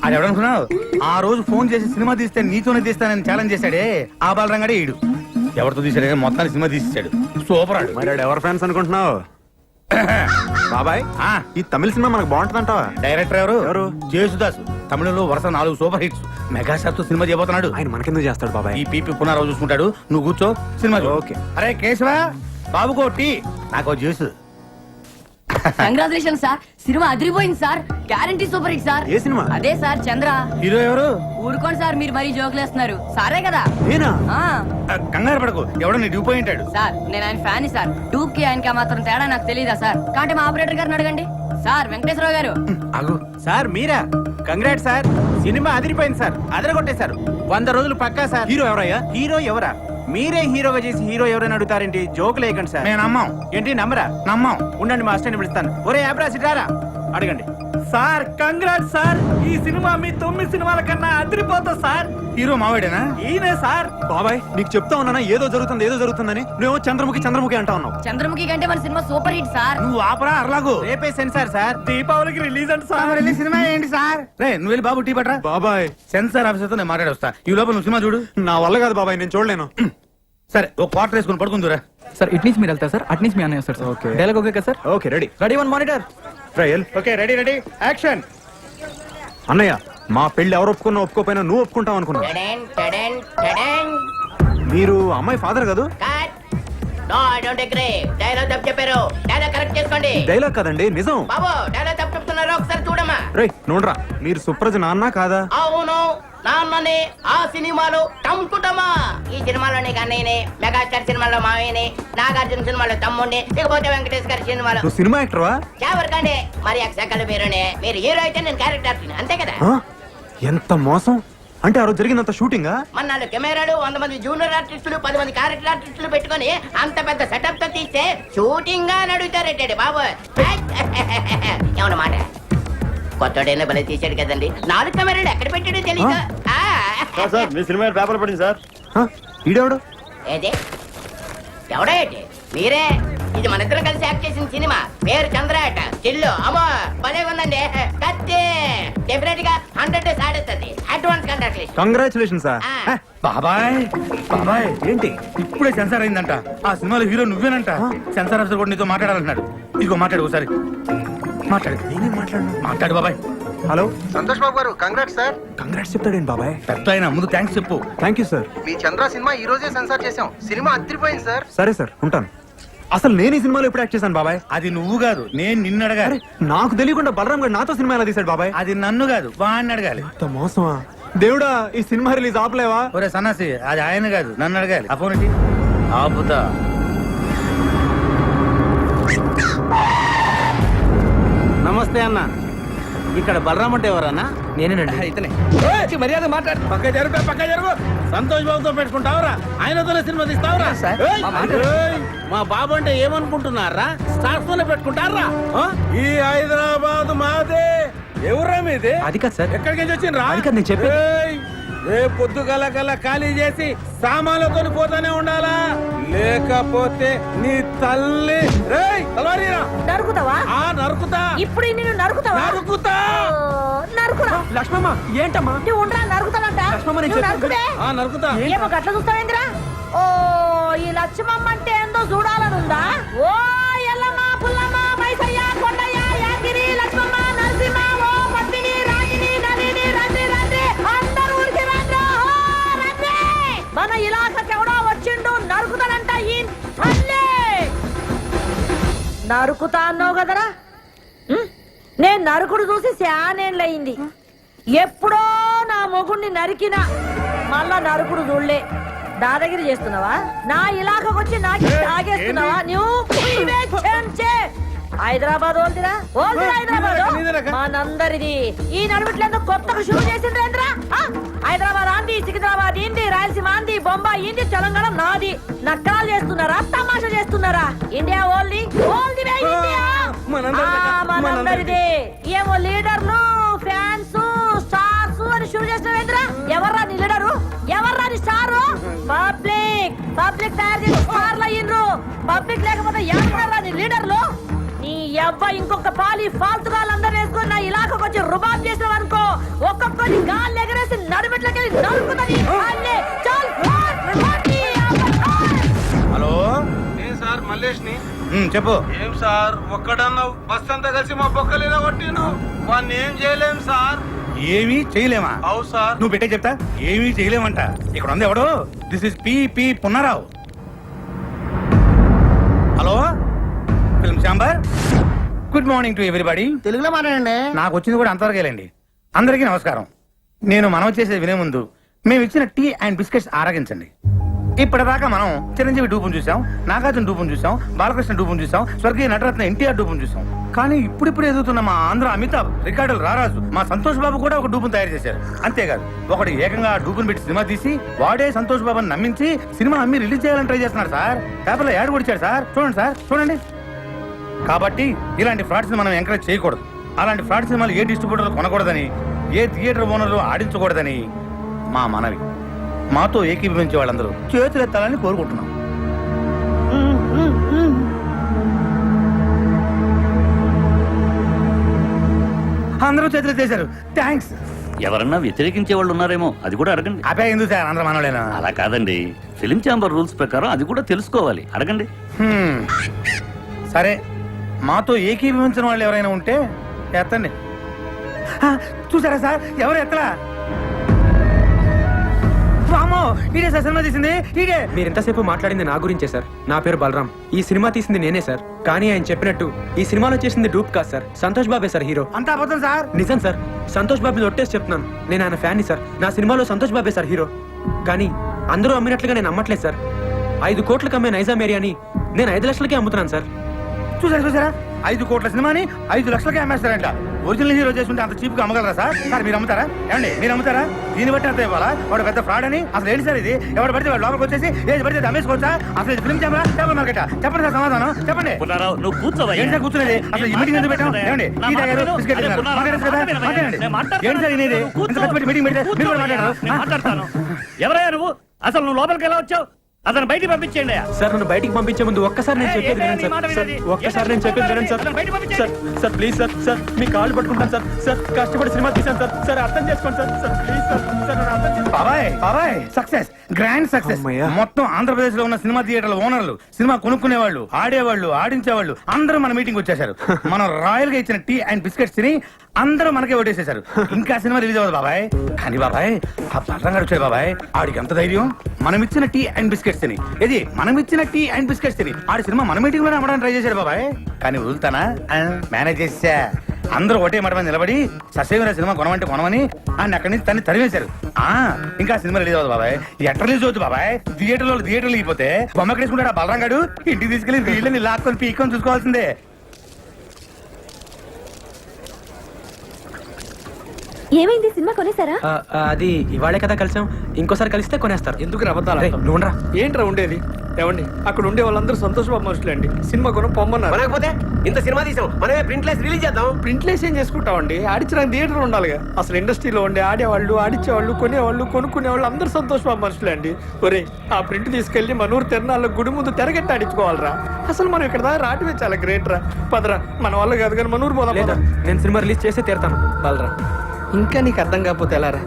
అది ఎవడనుకున్నావు? ఆ రోజు ఫోన్ చేసి సినిమా తీస్తే నీతోనే తీస్తానని ఛాలెంజ్ చేశాడే ఆ బాలరంగాడే ఈడు. ఎవరితో తీసాడే మొత్తాన్ని సినిమా తీసేశాడు. సూపర్ ఆడు. మరి వాడు ఎవరు ఫ్యాన్స్ అనుకుంటున్నావు? బాబాయ్, ఆ, ఈ తమిళ సినిమా మనకు బాగుంటుందంటావా? డైరెక్టర్ ఎవరు? ఎవరు? జేసుదాస్. తమిళంలో వరుస 4 సూపర్ హిట్స్. మెగాస్టార్ తో సినిమా చేయబోతున్నాడు. ఆయన మనకెందుకు చేస్తాడు బాబాయ్? ఈ పీపీ పునరావు చూసుకుంటాడు. నువ్వు కూర్చో, సినిమా చూడు. ఓకే. అరే కేశవ, బాబుకో టీ, నాకో జ్యూస్. కంగ్రాచులేషన్ సార్, సినిమా అదిరిపోయింది sir, guarantee super hit sir. ఏ సినిమా? అదే సార్ చంద్ర. హీరో ఎవరు? ఊరుకోండి సార్, మీరు మరీ జోకులు వేస్తున్నారు. సారే కదా. నేనా? ఆ, కంగారు పడకు, ఎవడో నీ డ్యూ పోయి ఉంటాడు. సార్ నేను ఆయన ఫ్యాన్ సార్. డూప్ కి ఆయనకి మాత్రం తేడా నాకు తెలియదా సార్? కాబట్టి మా ఆపరేటర్ గారిని అడగండి. సార్ వెంకటేశ్వరరావు గారు. ఆగు. సార్ మీరా? కంగ్రాట్ సార్, సినిమా అదిరిపోయింది సార్, అదరగొట్టేశారు. 100 రోజులు పక్కా సార్. హీరో ఎవరయ్యా? హీరో ఎవరా? మీరే హీరోగా చేసి హీరో ఎవరైనా అడుగుతారేంటి? Joke లేకండి sir. మేము నమ్మం. ఏంటి నమ్మరా? నమ్మం. ఉండండి, మా అసిస్టెంట్ పిలుస్తాను. ఒరే అబ్రాసి రారా, అడగండి. సార్ కంగ్రాట్ సార్, ఈ సినిమా మీ 9 సినిమాల కన్నా అదిరిపోతుంది సార్. హీరో మావాడేనా? ఈయనే సార్. బాబాయ్ నీకు చెప్తా ఉన్నానా ఏదో జరుగుతుంది ఏదో జరుగుతుందని, నువ్వు చంద్రముఖి చంద్రముఖి అంటా ఉన్నావు. చంద్రముఖి కంటే మన సినిమా సూపర్ హిట్ సార్. నువ్వు ఆపరా అర్లాగు. రేపే సెన్సార్ సార్, దీపావళికి రిలీజ్ అంట సార్. వెళ్ళి సినిమా ఏంటి సార్? రే నువ్వు వెళ్ళి బాబు టీ పట్రా. బాబాయ్ సెన్సార్ ఆఫీసర్ తో నేను మాట్లాడి వస్తా. ఈ లోపల నువ్వు సినిమా చూడు. నా వల్ల కాదు బాబాయ్, నేను చూడలేను. సరే ఓ క్వార్టర్ వేసుకుని పడుకుందురా. సార్ ఇటు నుంచి మీరు వెళ్తారు సార్, అటు నుంచి మీ అన్నయ్య వస్తారు సార్. ఓకే. డైలాగ్ ఓకే కదా sir? Okay ready. Ready 1 monitor. Trial. Okay ready ready action. అన్నయ్య, మా పెళ్లి ఎవరు ఒప్పుకున్నా ఒప్పుకోపోయినా నువ్వు ఒప్పుకుంటావు అనుకున్నా. టడెన్, టడెన్, టడెన్. మీరు అమ్మాయి ఫాదర్ కాదు? Cut. No I don't agree. Dialogue తప్పు చెప్పారు. డైలాగ్ కరెక్ట్ చేసుకోండి. డైలాగ్ కదండి, నిజం. బాబు డైలాగ్ తప్పు చెప్తున్నారు, ఒకసారి చూడమ్మా. రే నోడ్రా, మీరు సుప్రజ నాన్న కాదా? అవును, నాన్ననే. ఆ సినిమాలో టంకుటమా. ఈ సినిమాలోనే కన్నయ్యనే, మెగాస్టార్ సినిమాలో మావయ్యనే, నాగార్జున సినిమాలో తమ్ముడిని, ఇకపోతే వెంకటేష్ గారి సినిమాలో నువ్వు సినిమా యాక్టర్వా? ఎవరికండి మరి అక్షకలు మీరునే. మీరు హీరో అయితే నేను క్యారెక్టర్ అంతే కదా. ఆ? ఎంత మోసం! అంటే ఆ రోజు జరిగినంత షూటింగా? మన 4 కెమెరాలు, 100 మంది జూనియర్ ఆర్టిస్టులు, 10 మంది క్యారెక్టర్ ఆర్టిస్టులు పెట్టుకొని అంత పెద్ద సెటప్ తో తీస్తే షూటింగ్ గా నడుగుతారేటండి బాబు. ఏమన్న మాట, కొత్తడైనా భలే తీసాడు కదండి. 4 కెమెరాలు ఎక్కడ పెట్టాడో తెలీదు. మీ సినిమా పేపర్ పడింది సార్. ఆ? ఈడెవడు? ఏది ఎవడా ఏంటి? మీరే. ఇది మన ఇద్దరం కలిసి యాక్ట్ చేసిన సినిమా. పేరు చంద్రాట. చిల్లు అమ్మో భలే ఉందండి. కత్తి డెఫినెట్ గా 100 డేస్ ఆడేస్తుంది. Advance congratulation. Congratulation sir. బాబాయ్ బాబాయ్ ఏంటి? ఇప్పుడే సెన్సార్ అయిందంట. ఆ సినిమాలో హీరో నువ్వేనంట. సెన్సార్ ఆఫీసర్ కూడా నీతో మాట్లాడాలంటున్నాడు. ఇదిగో మాట్లాడు ఒకసారి. మాట్లాడు. నేనే మాట్లాడను. మాట్లాడు బాబాయ్. హలో సంతోష్ బాబు గారు, కంగ్రాట్స్ సార్. కంగ్రాట్స్ చెప్తాడేంటి బాబాయ్? పెద్ద ఆయన ముందు థ్యాంక్స్ చెప్పు. Thank you sir. Me Chandra cinema ఈ రోజే సెన్సార్ చేసాం. సినిమా అదిరిపోయింది సార్. సరే సార్, ఉంటాను. అసలు నేను ఈ సినిమాలో ఎప్పుడు యాక్ట్ చేశాను బాబాయ్? అది నువ్వు కాదు, నేను నిన్ను అడగాలి. నాకు తెలియకుండా బలరాం గారు నాతో సినిమా ఎలా తీశాడు బాబాయ్? అది నన్ను కాదు, వాడిని అడగాలి. ఇంత మోసమా దేవుడా? ఈ సినిమా రిలీజ్ ఆపలేవా? ఒరే సన్నాసి, అది ఆయన కాదు, నన్ను అడగాలి. ఆ ఫోన్ ఏంటి? ఆపుతా. నమస్తే అన్న, ఇక్కడ బలరామ్ అంటే ఎవరన్నా? నేనేనండి. ఇతనే మర్యాద మాట్లాడు. పక్క జరుగు, పక్క జరుగు. సంతోష్ బాబుతో పెట్టుకుంటావురా, ఆయనతోనే సినిమా తీస్తావురా? ఏయ్, ఏయ్, మా బాబు అంటే ఏమనుకుంటున్నారా? స్టార్స్ తోనే పెట్టుకుంటారా? ఈ హైదరాబాద్ మాదే. ఎవరా మీది? అది కాదు సార్. ఎక్కడికి వచ్చిండ్రా? అది కాదు నేను చెప్పేది. రేపు పొద్దుగల కల్లా ఖాళీ చేసి సామాన్లతో పోతానే ఉండాలా, లేకపోతే నీ తల్లి తలవారీరా. నరుకుతావా? నరుకుతా. ఇప్పుడు నిన్ను నరుకుతావా? నరుకుతా. నరుకురా. లక్ష్మమ్మ ఏంటమ్మా? నువ్వు ఉండరా, నరుకుతానంట. లక్ష్మమ్మ, నేను నువ్వు చెప్పేది. నరుకుడే. నరుకుతా. ఏమో గట్ల చూస్తావేంద్రా? ఓ ఈ లక్ష్మమ్మ అంటే ఏందో చూడాలనుందా? ఓ ఎల్లమ్మ, పుల్లమ్మ, మైసయ్య, కొండయ్య, యాగిరి, లక్ష్మమ్మ, నరసింహ, ఓ పద్మిని, రాగిని, నలిని, రండి రండి, అందరూ ఊరికి రండి. ఓ రండి, మన ఇలాకకి ఎవడో వచ్చిండు, నరుకుతానంట ఈ తల్లి. నరుకుతా అన్నావు కదరా? నేను నరుకుడు చూసి శానేళ్ళయింది. ఎప్పుడో నా మొగుణ్ణి నరికినా మళ్ళా నరుకుడు చూడలే. దాదాగిరి చేస్తున్నావా? నా ఇలాకకొచ్చి నాకు తాగేస్తున్నావా? నువ్వు హైదరాబాద్ ఓల్దిరా, ఓల్దిరా హైదరాబాద్ మనందరిది. ఈ నడుమిట్లేందుకు కొత్తగా షురూ చేసిండ్రేంద్రా? హైదరాబాద్ ఆంది, సికింద్రాబాద్ ఇంది, రాయలసీమ ఆంది, బొంబాయి ఇంది, తెలంగాణ నాది. నక్కలు చేస్తున్నారా, తమాషా చేస్తున్నారా? ఇండియా ఓల్ది, ఓల్దిరా ఇండియా మనందరిది. ఏమో లీడర్లు, ఫ్యాన్స్, స్టార్స్ అని షురూ చేసినవేంద్రా? ఎవర్రా నీ లీడరు? ఎవర్రా నీ స్టారు? పబ్లిక్ తయారు చేసి స్టార్లు అయ్యిండ్రు. పబ్లిక్ లేకపోతే ఎవరా నీ లీడర్లు? నీ అవ్వ ఇంకొక పాలి ఫాల్తుగాళ్ళందరూ వేసుకుని నా ఇలాకకు వచ్చి రుబాబ్ చేసావు అనుకో, ఒక్కొక్కరి గాలి ఎగరేసి నడుమిట్లకెళ్ళి నరుకుతుంది. హలో సార్ మల్లేష్ ని. చెప్పు. ఏం సార్ ఒక్కడన్నా బస్ అంతా కలిసి మా బొక్కలేదా కొట్టిను? వాడిని ఏం చేయలేం సార్. ఏమీ చేయలేమా? అవు సార్. నువ్వు పెట్టే చెప్తా. ఏమీ చేయలేమంట. ఇక్కడ ఉంది ఎవడు? This is P Punnarao. Hello, film chamber. Good morning to everybody. తెలుగులో మాట్లాడండి. నాకు వచ్చింది కూడా అంతవరకేలండి. అందరికీ నమస్కారం. నేను మనం చేసేది వినే ముందు మేము ఇచ్చిన టీ అండ్ బిస్కెట్స్ ఆరగించండి. ఇప్పటిదాకా మనం చిరంజీవి డూపును చూసాం, నాగార్జున డూపును చూసాం, బాలకృష్ణ డూపును చూసాం, స్వర్గీయ నటరత్న ఎన్టీఆర్ డూపును చూసాం. కానీ ఇప్పుడు ఎదుగుతున్న మా ఆంధ్ర అమితాబ్, రికార్డులు రారాజు, మా సంతోష్ బాబు కూడా ఒక డూపును తయారు చేశారు. అంతేకాదు ఒకటి ఏకంగా డూపును పెట్టి సినిమా తీసి వాడే సంతోష్ బాబుని నమ్మించి సినిమా అమ్మి రిలీజ్ చేయాలని ట్రై చేస్తున్నారు సార్. పేపర్లో యాడ్ కొడిచాడు సార్. చూడండి సార్, చూడండి. కాబట్టి ఇలాంటి ఫ్రాడ్స్ మనం ఎంకరేజ్ చేయకూడదు. అలాంటి ఫ్రాడ్ సినిమాలు ఏ డిస్ట్రిబ్యూటర్లు కొనకూడదని, ఏ థియేటర్ ఓనర్లు ఆడించకూడదని మా మనవి. మాతో ఏకీభవించే వాళ్ళందరూ చేతులెత్తాలని కోరుకుంటున్నాం. అందరూ చేతులు ఎత్తేశారు. థ్యాంక్స్. ఎవరన్నా వ్యతిరేకించే వాళ్ళు ఉన్నారేమో, అది కూడా అడగండి. అదే ఎందుకు సార్, అందరూ మనోళ్ళేనా? అలా కాదండి, ఫిలిం ఛాంబర్ రూల్స్ ప్రకారం అది కూడా తెలుసుకోవాలి, అడగండి. సరే, మాతో ఏకీభవించిన వాళ్ళు ఎవరైనా ఉంటే ఎత్తండి. చూసారా సార్, ఎవరు ఎత్తలా? సినిమా తీసింది మీరు ఎంతసేపు మాట్లాడింది నా గురించే సార్. నా పేరు బలరాం. ఈ సినిమా తీసింది నేనే సార్. కానీ ఆయన చెప్పినట్టు ఈ సినిమాలో చేసింది డూప్ కాదు సార్, సంతోష్ బాబే సార్ హీరో. అంతా అబద్ధం సార్. నిజం సార్, సంతోష్ బాబు ఒట్టేసి చెప్తున్నాను. నేను ఆయన ఫ్యాన్ని సార్. నా సినిమాలో సంతోష్ బాబే సార్ హీరో. కానీ అందరూ అమ్మినట్లుగా నేను అమ్మట్లేదు సార్. 5 కోట్లకు అమ్మే నైజాం ఏరియాని నేను 5 లక్షలకే అమ్ముతున్నాను సార్. చూసారా 5 కోట్ల సినిమాని 5 లక్షలకే అమ్మేస్తారంట. ఒరిజినల్ హీరో చేస్తుంటే అంత చీప్ గా అమ్మగలరా సార్? సార్ మీరు అమ్ముతారా? ఏమండి మీరు అమ్ముతారా? దీన్ని బట్టి అంత ఇవ్వాలా? వాడు పెద్ద ఫ్రాడ్ అని అసలు ఏంటి సార్ ఇది? ఎవరు పడితే వాడు లోపలికి వచ్చేసి ఏది పడితే అమ్మేసుకోవచ్చా? అసలు ఇది ఫిల్మ్ ఛాంబర్, చేపల మార్కెట్? చెప్పండి సార్ సమాధానం చెప్పండి. నువ్వు కూర్చోవా? ఏంటి సార్ కూర్చునేది? అసలు ఈ మీటింగ్ ఎందుకు పెట్టాం? ఏమండి టీ తాగారు, బిస్కెట్ తిన్నారు. మాట్లాడచ్చు కదా, మాట్లాడండి. ఏంటి సార్ ఇది? ఇంత కష్టపడి మీటింగ్ పెడితే మీరు కూడా మాట్లాడారు. మాట్లాడతాను. ఎవరయ్యా నువ్వు? అసలు నువ్వు లోపలికి ఎలా వచ్చావు? అతను బయటికి పంపించేయండి. సార్ నన్ను బయటికి పంపించే ముందు ఒక్కసారి నేను చెప్పేది వినండి సార్. ఒక్కసారి నేను చెప్పేది వినండి sir. Sir please sir, sir మీ కాళ్ళు పట్టుకుంటాను సార్. సార్ కష్టపడి సినిమా తీశాను సార్. సార్ అర్థం చేసుకోండి sir. Sir please sir, sir నన్ను అర్థం చేసుకోండి. బాబాయ్ సక్సెస్, గ్రాండ్ సక్సెస్. మొత్తం ఆంధ్రప్రదేశ్ లో ఉన్న సినిమా థియేటర్ల ఓనర్లు, సినిమా కొనుక్కునేవాళ్ళు, ఆడేవాళ్ళు, ఆడించేవాళ్ళు అందరూ మన మీటింగ్ వచ్చేసారు. మనం రాయల్ గా ఇచ్చిన టీ అండ్ బిస్కెట్స్ తిని అందరూ మనకే ఓటేసేశారు. ఇంకా సినిమా రిలీజ్ అవ్వదు బాబాయ్. కానీ బాబాయ్, ఆ పట్టణం వచ్చాడు బాబాయ్. ఆడికి ఎంత ధైర్యం? మనం ఇచ్చిన టీ అండ్ బిస్కెట్ బిస్కెట్స్ తిని ఇది మనం ఇచ్చిన టీ అండ్ బిస్కెట్స్ తిని ఆడి సినిమా మన మీటింగ్ లోనే అమ్మడానికి ట్రై చేశాడు బాబాయ్. కానీ వదులుతానా? మేనేజ్ చేసా. అందరూ ఒకటే మాట మీద నిలబడి ససేమిరా సినిమా కొనమంటే కొనమని ఆయన అక్కడి నుంచి తన్ని తరివేశారు. ఇంకా సినిమా రిలీజ్ అవుతుంది బాబాయ్. ఎట్లా రిలీజ్ అవుతుంది బాబాయ్? థియేటర్లో అయిపోతే బొమ్మ వేసుకుంటాడు బలరాం గారు. ఇంటికి తీసుకెళ్లి వీళ్ళని లాక్కొని పీక్కొని చూసుకోవాల్సిందే. ఏమైంది, సినిమా కొనేసారా? అది ఇవాళే కదా కలిసాం, ఇంకోసారి కలిస్తే కొనేస్తారు. ఎందుకు రబద్దాలు రేయ్, నువ్వురా. ఏంట్రా ఉండేది? ఏమండి అక్కడ ఉండే వాళ్ళందరూ సంతోష్ బాబు మనుషులే అండి. సినిమా కొనం పొమ్మన్నారు. మనకపోతే ఇంత సినిమా తీసాం, మనమే ప్రింట్లెస్ రిలీజ్ చేద్దాం. ప్రింట్లేసి ఏం చేసుకుంటామండి? ఆడించడానికి థియేటర్ ఉండాలిగా. అసలు ఇండస్ట్రీలో ఉండే ఆడేవాళ్ళు, ఆడించేవాళ్ళు, కొనేవాళ్ళు, కొనుక్కునేవాళ్ళు అందరూ సంతోష్ బాబు మనుషులే అండి. ఒరే, ఆ ప్రింట్ తీసుకెళ్లి మన ఊరు తిరణాల్లో గుడి ముందు తెరగట్టి ఆడించుకోవాలరా. అసలు మనం ఇక్కడ దాకా రావటమే చాలా గ్రేట్ రా. పదరా, మన వల్ల కాదు కానీ మన ఊరు పోదాం. లేదా నేను సినిమా రిలీజ్ చేస్తే తీరుతాను. బలరా, ఇంకా నీకు అర్థం కాకపోతే ఎలారా?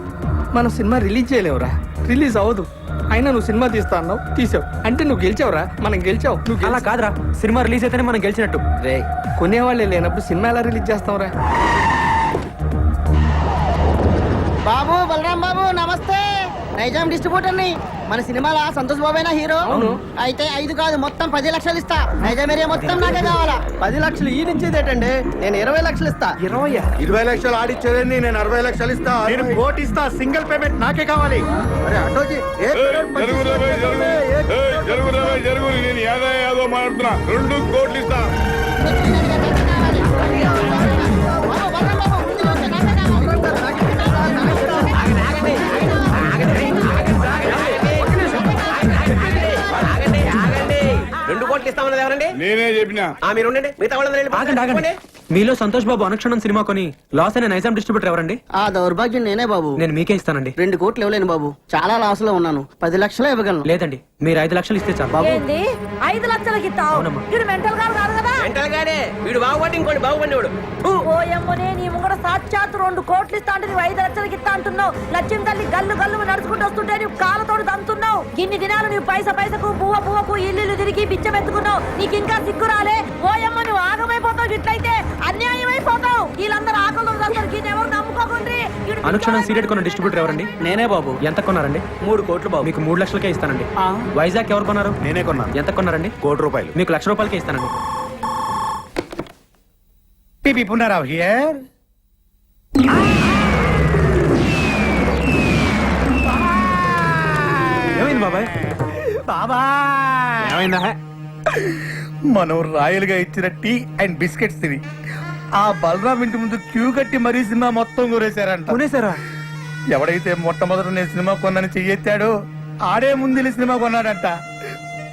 మనం సినిమా రిలీజ్ చేయలేవురా, రిలీజ్ అవ్వదు. అయినా నువ్వు సినిమా తీస్తా అన్నావు, తీసావు అంటే నువ్వు గెలిచావురా. మనం గెలిచావు. నువ్వు అలా కాదురా, సినిమా రిలీజ్ అయితేనే మనం గెలిచినట్టు. రే, కొనేవాళ్ళే లేనప్పుడు సినిమా ఎలా రిలీజ్ చేస్తావురా? బాబు, బలరాం బాబు, నమస్తే. నైజాం డిస్ట్రిబ్యూటర్ ని. మన సినిమాలో సంతోష్ బాబేనా హీరో? అవును. అయితే 5 కాదు, మొత్తం 10 లక్షలు ఇస్తా. నైజాం ఏరియా మొత్తం నాకే కావాలా. 10 లక్షలు ఈ నుంచేదేటండి, నేను 20 లక్షలు ఇస్తా. 20 లక్షలు ఆడిచ్చేదండి, నేను 60 లక్షలు ఇస్తా. నేను కోటి ఇస్తా, సింగిల్ పేమెంట్ నాకే కావాలి. అరే అటోజీ, ఏదో మాట్లాడుతున్నా, 2 కోట్లు ఇస్తా. బాబు, బలరాం బాబు, ముందు వచ్చే నాకే ఆగండి. 2 కోట్లు ఇస్తామన్నది ఎవరండి? నేనే చెప్పినా. మీరు ఉండండి, మిగతా వాళ్ళందరూ వెళ్ళి ఆగండి ఆగండి. మీలో సంతోష్ బాబు అనుక్షణం సినిమా కొని లాస్ అయిన నైజాం డిస్ట్రిబ్యూటర్ ఎవరండి? ఆ దౌర్భాగ్యం నేనే బాబు. నేను మీకే ఇస్తానండి. 2 కోట్లు ఇవ్వలేను బాబు, చాలా లాస్ లో ఉన్నాను. 10 లక్షలే ఇవ్వగలను. లేదండి, మీరు 5 లక్షలు ఇస్తే చాలు. బాబు, 5 లక్షలకి ఇస్తావు? అవునమ్మా. వీడు మెంటల్ గారు కాదు కదా. మెంటల్ గాడే. వీడు బాగుపడి ఇంకోటి బాగుపడినవాడు. ఓ ఎమ్మనే, నీ ముంగడ సాక్షాత్ 2 కోట్లు ఇస్తా అంటే నువ్వు 5 లక్షలకి ఇస్తా అంటున్నావు. లక్ష్యం తల్లి గల్లు గల్లు నడుచుకుంటూ వస్తుంటే నువ్వు కాళ్ళతోడు దంతున్నావు. ఇన్ని దినాలు నువ్వు పైసకు పువ్వకు ఇల్లు తిరిగి బిచ్చమెత్తుకున్నావు. నీకు ఇంకా సిగ్గు రాలే? ఓయమ్మ, నువ్వు ఆగమైపోతావు. ఇట్లయితే అన్యాయం అయిపోతావు. వీళ్ళందరూ ఆకలి ఎవరు నమ్ముకోకుండ్రి. అనుక్షణం సీరియట్ కొన్న డిస్ట్రిబ్యూటర్ ఎవరండి? నేనే బాబు. ఎంత కొన్నారండి? 3 కోట్లు బాబు. మీకు 3 లక్షలకే ఇస్తానండి. వైజాగ్ ఎవరు కొన్నారు? నేనే కొన్నాను. ఎంత కొన్నారండి? ₹1,00,00,000. మీకు ₹1,00,000 ఇస్తానండి. పిపి పునరావ్ హియర్. ఏమైంది బాబాయ్? బాబా ఏమైందా? మనం రాయలుగా ఇచ్చిన టీ అండ్ బిస్కెట్స్ తిని ఆ బలరాం ఇంటి ముందు క్యూ కట్టి మరీ సినిమా మొత్తం కొనేశారంట. కొనేసారా? ఎవడైతే మొట్టమొదట నేను సినిమా కొన్నాను చెయ్యెత్తాడో ఆడే ముందు సినిమా కొన్నాడంట.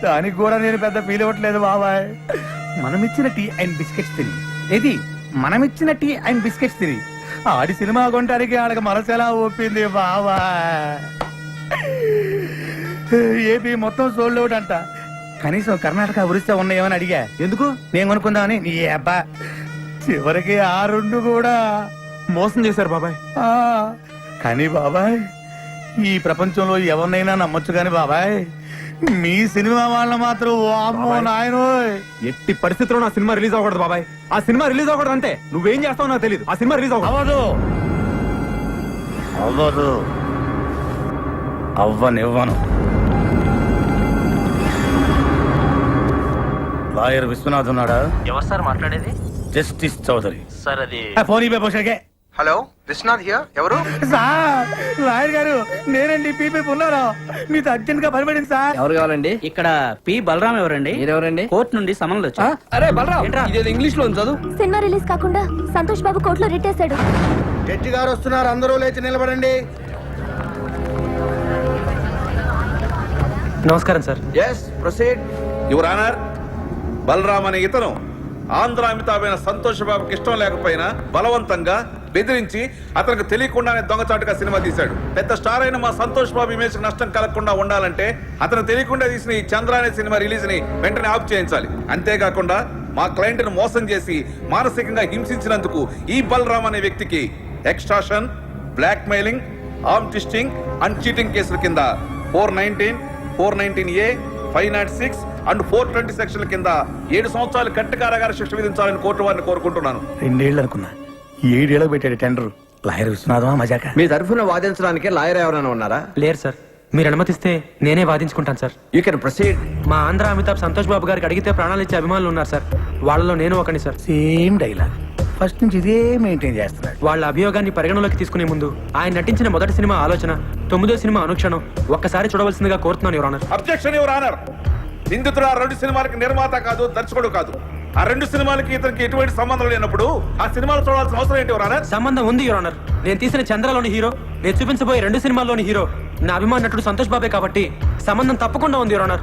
దానికి కూడా నేను పెద్ద ఫీల్ అవ్వట్లేదు బాబాయ్. మనమిచ్చిన టీ అండ్ బిస్కెట్స్ తిని ఇది మనమిచ్చిన టీ అండ్ బిస్కెట్స్ తిని ఆడి సినిమా కొనడానికి ఆడకి మనసు ఎలా ఒప్పింది బాబా. ఏపీ మొత్తం సోల్డ్ అవుట్ అంట. కనీసం కర్ణాటక ఒరిస్సా ఉన్నాయేమని అడిగా. ఎందుకు? నేను కొనుక్కుందామని. నీ అబ్బా, చివరికి ఆ 2 కూడా మోసం చేశారు బాబాయ్. కానీ బాబాయ్, ఈ ప్రపంచంలో ఎవరినైనా నమ్మొచ్చు కానీ బాబాయ్, మీ సినిమా వాళ్ళ మాత్రం వామ్మో నాయనోయ్. ఎట్టి పరిస్థితుల్లో నా సినిమా రిలీజ్ అవ్వకూడదు బాబాయ్. ఆ సినిమా రిలీజ్ అవ్వకూడదు అంతే. నువ్వేం చేస్తావో నాకు తెలియదు. ఆ సినిమా రిలీజ్ అవ్వదు అవ్వదు అవ్వనివ్వను. లాయర్ విశ్వనాథ్ ఉన్నాడా? ఎవరు సార్ మాట్లాడేది? జస్టిస్ చౌదరి. సార్ అది ఫోన్ ఇవ్వ పోషకే. Hello, Vishwanath here. ఎవరు? సార్, లాయర్ గారు నేనండి. పీపీ ఉన్నారా? మీతో అర్జెంట్ గా పనిపడింది సార్. ఎవరు కావాలండి? ఇక్కడ పి బలరాం ఎవరండి? మీరెవరండి? కోర్టు నుండి సమన్లు వచ్చా. అరే బలరాం, ఇదేదో ఇంగ్లీష్ లో చదువు. సినిమా రిలీజ్ కాకుండా సంతోష్ బాబు కోర్టులో రిట్టేశాడు. జడ్జి గారు వస్తున్నారు, అందరూ లేచి నిలబడండి. నమస్కారం sir. Yes, proceed. Your honour, Balaram అనే ఇతను ఆంధ్ర అమితాబైన సంతోష్ బాబుకి ఇష్టం లేకపోయినా బలవంతంగా బెదిరించి అతనికి తెలియకుండానే దొంగచాటుగా సినిమా తీశాడు. పెద్ద స్టార్ అయిన మా సంతోష్ బాబు ఇమేజ్ నష్టం కలగకుండా ఉండాలంటే అతను తెలియకుండా తీసిన ఈ చంద్ర అనే సినిమా రిలీజ్ ని వెంటనే ఆఫ్ చేయించాలి. అంతేకాకుండా మా క్లయింట్ ను మోసం చేసి మానసికంగా హింసించినందుకు ఈ బలరామ్ అనే వ్యక్తికి extortion, blackmailing, arm twisting and cheating కేసుల కింద 419, 419A, 506 అండ్ 420 సెక్షన్ల కింద 7 సంవత్సరాలు కట్టు కారాగార శిక్ష విధించాలని కోర్టు వారిని కోరుకుంటున్నాను. 2 ఏళ్ళు అనుకున్నా, 7 ఏళ్ళకి పెట్టాడు టెండర్. లాయర్ విశ్వనాథమా మజాక? మీ తరఫున వాదించడానికి లాయర్ ఎవరైనా ఉన్నారా? లేరు సార్. మీరు అనుమతిస్తే నేనే వాదించుకుంటాను సార్. You can proceed. మా ఆంధ్ర అమితాబ్ సంతోష్ బాబు గారికి అడిగితే ప్రాణాలు ఇచ్చే అభిమానులు ఉన్నారు సార్. వాళ్ళలో నేను ఒకని సార్. సేమ్ డైలాగ్ ఫస్ట్ నుంచి ఇదే మెయింటైన్ చేస్తున్నాడు. వాళ్ళ అభియోగాన్ని పరిగణలోకి తీసుకునే ముందు ఆయన నటించిన మొదటి సినిమా ఆలోచన, 9వ సినిమా అనుక్షణం ఒక్కసారి చూడవలసిందిగా కోరుతున్నాను your honour. Objection your honour. నిందితుడు ఆ 2 సినిమాలకి నిర్మాత కాదు, దర్శకుడు కాదు. ఆ 2 సినిమాలకి ఇతనికి ఎటువంటి సంబంధం లేనప్పుడు ఆ సినిమాలు చూడాల్సిన అవసరం ఏంటి యువర్ ఆనర్? సంబంధం ఉంది యువర్ ఆనర్. నేను తీసిన చంద్రలోని హీరో, నేను చూపించబోయే 2 సినిమాల్లోని హీరో నా అభిమాన నటుడు సంతోష్ బాబే కాబట్టి సంబంధం తప్పకుండా ఉంది your honour.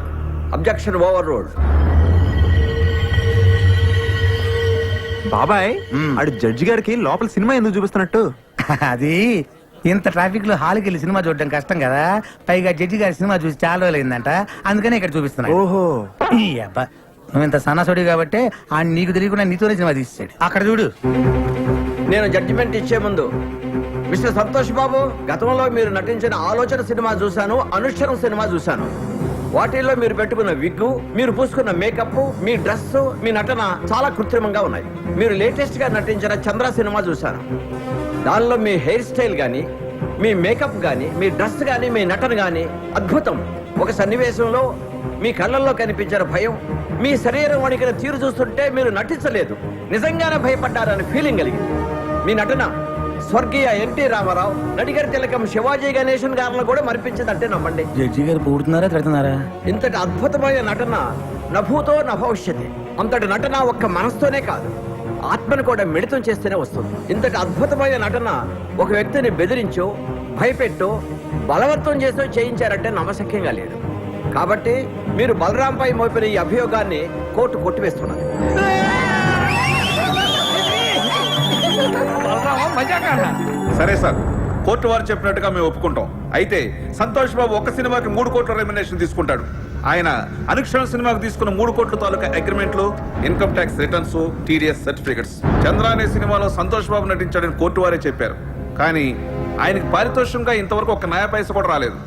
Objection over road. బాబాయ్ ఆడు జడ్జి గారికి లోపల సినిమా ఎందుకు చూపిస్తున్నట్టు? అది ఇంత ట్రాఫిక్ లో హాల్కి వెళ్ళి సినిమా చూడడం కష్టం కదా, పైగా జడ్జి గారి సినిమా చూసి చాలా రోజులైందంట, అందుకనే ఇక్కడ చూపిస్తున్నా. ఓహో, ఈ అబ్బా నువ్వు ఇంత సన్నాసుడి కాబట్టి ఆ నీకు తెలియకుండా నీతోనే సినిమా తీసాడు. అక్కడ చూడు. నేను జడ్జిమెంట్ ఇచ్చే ముందు మిస్టర్ సంతోష్ బాబు, గతంలో మీరు నటించిన ఆలోచన సినిమా చూశాను, అనుష్ఠరం సినిమా చూశాను. వాటిల్లో మీరు పెట్టుకున్న విగ్గు, మీరు పూసుకున్న మేకప్, మీ డ్రెస్, మీ నటన చాలా కృత్రిమంగా ఉన్నాయి. మీరు లేటెస్ట్ గా నటించిన చంద్ర సినిమా చూశాను. దానిలో మీ హెయిర్ స్టైల్ గానీ, మీ మేకప్ గానీ, మీ డ్రెస్ గానీ, మీ నటన గానీ అద్భుతం. ఒక సన్నివేశంలో మీ కళ్ళల్లో కనిపించిన భయం, మీ శరీరం వణికిన తీరు చూస్తుంటే మీరు నటించలేదు, నిజంగానే భయపడ్డారని ఫీలింగ్ కలిగింది. మీ నటన స్వర్గీయ ఎన్టీ రామారావు, నడిగర్ తిలకం శివాజీ గణేశన్ గారిలో కూడా మరిపించిందంటే నమ్మండి. జడ్జి గారు పూడుతున్నారా తిడుతున్నారా? ఇంతటి అద్భుతమైన నటన నభూతో నభవిష్యతి. అంతటి నటన ఒక్క మనసుతోనే కాదు, ఆత్మను కూడా మిళితం చేస్తేనే వస్తుంది. ఇంతటి అద్భుతమైన నటన ఒక వ్యక్తిని బెదిరించో, భయపెట్టో, బలవంతం చేసో చేయించారంటే నమ్మశక్యంగా లేదు. కాబట్టి మీరు బలరాంపై మోపిన ఈ అభియోగాన్ని కోర్టు కొట్టివేస్తున్నది. సరే సార్, కోర్టు వారు చెప్పినట్టుగా మేము ఒప్పుకుంటాం. అయితే సంతోష్ బాబు ఒక్క సినిమాకి 3 కోట్ల రెమ్యునరేషన్ తీసుకుంటాడు. ఆయన అనుక్షణం సినిమాకు తీసుకున్న 3 కోట్ల తాలూకా అగ్రిమెంట్లు, income tax returns, TDS certificates. Chandra అనే సినిమాలో సంతోష్ బాబు నటించాడని కోర్టు వారే చెప్పారు. కానీ ఆయనకి పారితోషికంగా ఇంతవరకు ఒక నయా పైస కూడా రాలేదు.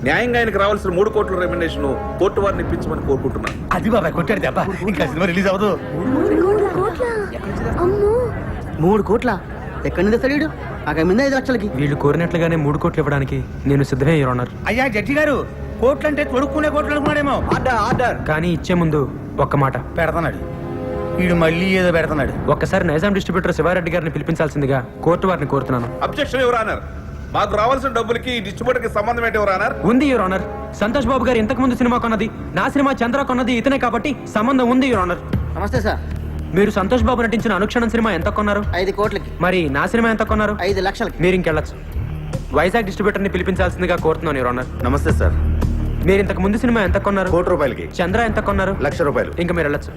న్యాయంగా ఆయనకు రావాల్సిన 3 కోట్ల రెమ్యునరేషన్ కోర్టు వారిని ఇప్పించమని కోరుకుంటున్నాను. అది బాబాయ్ కొట్టాడు దెబ్బ, ఇంకా సినిమా రిలీజ్ అవ్వదు. 3 కోట్ల ఎక్కడి నుంచి తెస్తాడు? అక్కడ మీద 5 లక్షలకి. వీళ్ళు కోరినట్లుగానే 3 కోట్లు ఇవ్వడానికి నేను సిద్ధమే యువర్ ఆనర్. అయ్యా జడ్జి గారు, కోట్లు అంటే తొడుక్కునే కోట్లు అనుకున్నాడేమో. Order order. కానీ ఇచ్చే ముందు ఒక్క మాట పెడతాడు వీడు, మళ్ళీ ఏదో పెడతాడు. ఒక్కసారి నైజాం డిస్ట్రిబ్యూటర్ శివారెడ్డి గారిని పిలిపించాల్సిందిగా కోర్టు వారిని కోరుతున్నాను. Objection your honour. మాకు రావాల్సిన డబ్బులకి ఈ డిస్ట్రిబ్యూటర్ కి సంబంధం ఏంటి యువర్ ఆనర్? ఉంది యువర్ ఆనర్. సంతోష్ బాబు గారు ఇంతకు ముందు సినిమా కొన్నది, నా సినిమా చంద్ర కొన్నది ఇతనే కాబట్టి సంబంధం ఉంది యువర్ ఆనర్. నమస్తే సార్. మీరు సంతోష్ బాబు నటించిన అనుక్షణం సినిమా ఎంత కొన్నారు? 5 కోట్లకి. మరి నా సినిమా ఎంత కొన్నారు? 5 లక్షలకి. మీరు ఇంకెళ్ళచ్చు. వైజాగ్ డిస్ట్రిబ్యూటర్ ని పిలిపించాల్సిందిగా కోరుతున్నాను యువర్ ఆనర్. నమస్తే సార్. మీరు ఇంతకు ముందు సినిమా ఎంత కొన్నారు? 1 కోటి రూపాయలకి. చంద్ర ఎంత కొన్నారు? 1,00,000 రూపాయలు. ఇంకా మీరు వెళ్ళచ్చు.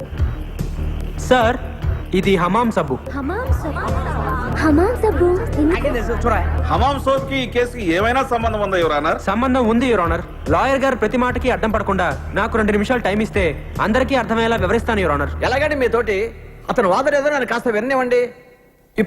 సార్, ఇది హమాం సబ్బు. హమాం సబ్బు. హమాం సబ్బు హమాం సోప్ కి ఈ కేసుకి ఏమైనా సంబంధం ఉందా యువర్ ఆనర్? సంబంధం ఉంది యువర్ ఆనర్. లాయర్ గారు ప్రతి మాటకి అడ్డం పడకుండా నాకు 2 నిమిషాలు టైం ఇస్తే అందరికీ అర్థమయ్యేలా వివరిస్తాను యువర్ ఆనర్. ఎలాగండి మీతోటి అతను వాదన ఏదో నన్ను కాస్త విననివ్వండి.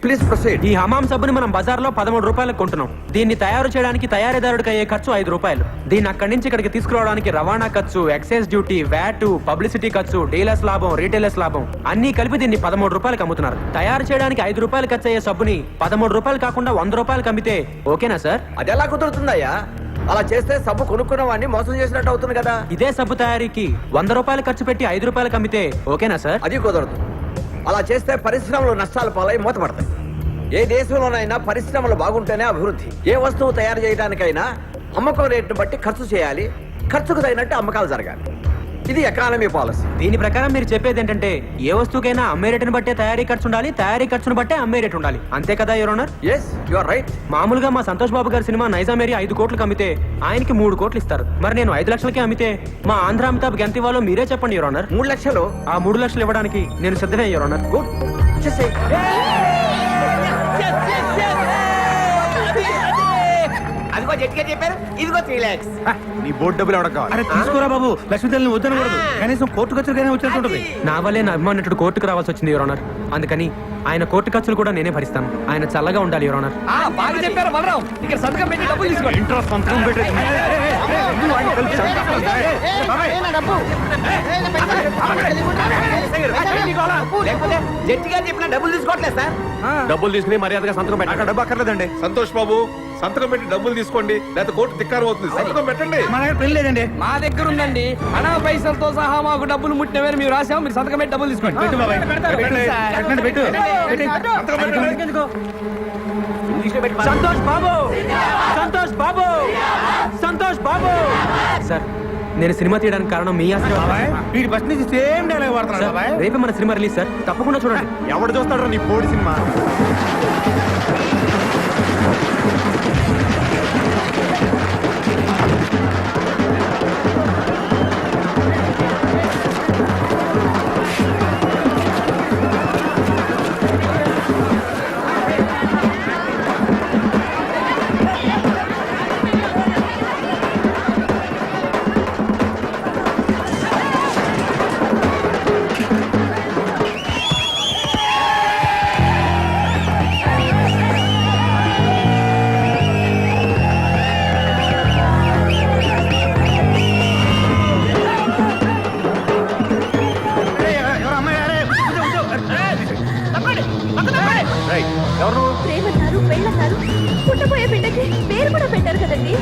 Please proceed. ఈ హమాం సబ్బుని మనం బజార్లో 13 రూపాయలకు కొంటున్నాం. దీన్ని తయారు చేయడానికి తయారీదారుడికి అయ్యే ఖర్చు 5 రూపాయలు. దీన్ని అక్కడి నుంచి ఇక్కడికి తీసుకురావడానికి రవాణా ఖర్చు, ఎక్సైజ్ డ్యూటీ, వ్యాట్, పబ్లిసిటీ ఖర్చు, డీలర్స్ లాభం, రీటైలర్స్ లాభం అన్ని కలిపి దీన్ని 13 రూపాయలకు అమ్ముతున్నారు. తయారు చేయడానికి 5 రూపాయలు ఖర్చు అయ్యే సబ్బుని 13 రూపాయలు కాకుండా 100 రూపాయలకు అమ్మితే ఓకేనా సార్? అది ఎలా కుదురుతుందయ్యా? అలా చేస్తే సబ్బు కొనుక్కున్న వాడిని మోసం చేసినట్టు అవుతుంది కదా. ఇదే సబ్బు తయారీకి 100 రూపాయలు ఖర్చు పెట్టి 5 రూపాయలకు అమ్మితే ఓకేనా సార్? అది కుదరదు. అలా చేస్తే పరిశ్రమలు నష్టాల పాలై మూతపడతాయి. ఏ దేశంలోనైనా పరిశ్రమలు బాగుంటేనే అభివృద్ధి. ఏ వస్తువు తయారు చేయడానికైనా అమ్మకం రేటును బట్టి ఖర్చు చేయాలి, ఖర్చుకు తగినట్టు అమ్మకాలు జరగాలి. ఇది ఎకానమీ పాలసీ. దీని ప్రకారం మీరు చెప్పేది ఏంటంటే ఏ వస్తువుకైనా అమ్మే రేటును బట్టే తయారీ ఖర్చు ఉండాలి, తయారీ ఖర్చును బట్టే అమ్మే రేటు ఉండాలి. అంతే కదా your honour? Yes, you are right. మామూలుగా మా సంతోష్ బాబు గారి సినిమా నైజాం ఏరియా 5 కోట్లకు అమ్మితే ఆయనకి 3 కోట్లు ఇస్తారు. మరి నేను 5 లక్షలకే అమ్మితే మా ఆంధ్ర అమితాబ్ ఎంత ఇవ్వాలో మీరే చెప్పండి యువర్ ఆనర్. 3 లక్షలు. ఆ 3 లక్షలు ఇవ్వడానికి నేను సిద్ధమే యువర్ ఆనర్. గుడ్. అదిగో జట్గా చెప్పారు, ఇదిగో 3 lakhs. నీ బోర్డు డబ్బులు ఎవడ కావాలి? అరే తీసుకోరా బాబు, లక్ష్మీదేవిని వద్దనకూడదు. కనీసం కోర్టు ఖర్చులకైనా వచ్చేస్తుంటది. నా వల్లే నా అభిమానుడు కోర్టుకు రావాల్సి వచ్చింది యువర్ ఆనర్. అందుకని ఆయన కోర్టు ఖర్చులు కూడా నేనే భరిస్తాను. ఆయన చల్లగా ఉండాలి యువర్ ఆనర్. బాగా చెప్పారు బలరాం. ఇక్కడ సంతకం పెట్టి డబ్బులు తీసుకోండి. జడ్జి గారు చెప్పిన డబ్బులు తీసుకోవట్లేదు సార్. డబ్బులు తీసుకుని మర్యాదగా సంతకం పెట్టాలి. డబ్బు అక్కర్లేదండి. సంతోష్ బాబు, సంతకం పెట్టి డబ్బులు తీసుకో తీసుకోండి లేకపోతే కోర్టు ధిక్కారం అవుతుంది సంతకం పెట్టండి. మా దగ్గర పెళ్లి లేదండి. మా దగ్గర ఉందండి అనా పైసలతో సహా మాకు డబ్బులు ముట్టిన వేరు మేము రాసాము మీరు సంతకం పెట్టి డబ్బులు తీసుకోండి పెట్టు బాబాయ్. పెట్టండి, పెట్టు. సంతకం పెట్టండి. ఇంగ్లీష్లో పెట్టి సంతోష్ బాబు సంతోష్ బాబు సంతోష్ బాబు సార్ నేను సినిమా తీయడానికి కారణం మీ బాబాయ్ వీడి బస్ నుంచి సేమ్ డైలాగ్ వాడుతున్నాడు సార్ బాబాయ్. రేపే మన సినిమా రిలీజ్ సార్ తప్పకుండా చూడండి. ఎవడు చూస్తాడు నీ పోడి సినిమా? ప్రేమన్నారు పెళ్ళన్నారు పుట్టబోయే బిడ్డకి పేరు కూడా పెట్టారు కదండి.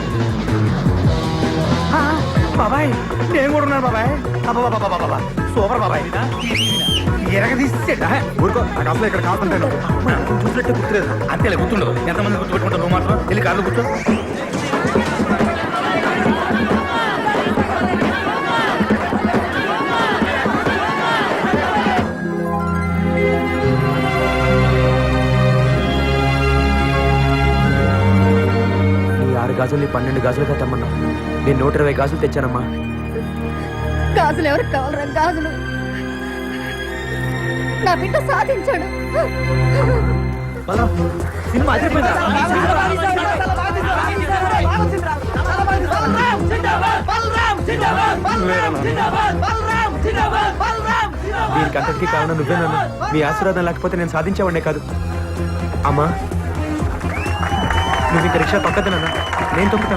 బాబాయ్ నేను కూడా ఉన్నాను బాబాయ్. అబ్బా సూపర్ బాబాయ్. ఎరగ తీసేట ఊరుకో నాకు అసలు ఇక్కడ కాకుంటాను చూసినట్టే గుర్తులేదు. అంతేలే గుర్తుండదు. ఎంతమంది గుర్తుపెట్టుకుంటారు నువ్వు మాత్రం వెళ్ళి కార్లో కూర్చో. ఈ 6 గాజుల్ని 12 గాజులుగా తెమ్మన్నా. నేను 120 గాజులు తెచ్చానమ్మా. గాజులు ఎవరికి కావాలరా గాజులు? నా బిడ్డ సాధించాడు. సినిమా అదిరిపోయిందా? దీనికి అంతటికీ కారణం నువ్వేనన్నా. మీ ఆశీర్వాదం లేకపోతే నేను సాధించేవాడినే కాదు. అమ్మా నువ్వు ఇంక రిక్షా పక్కదనన్నా నేను తొక్కుతాను.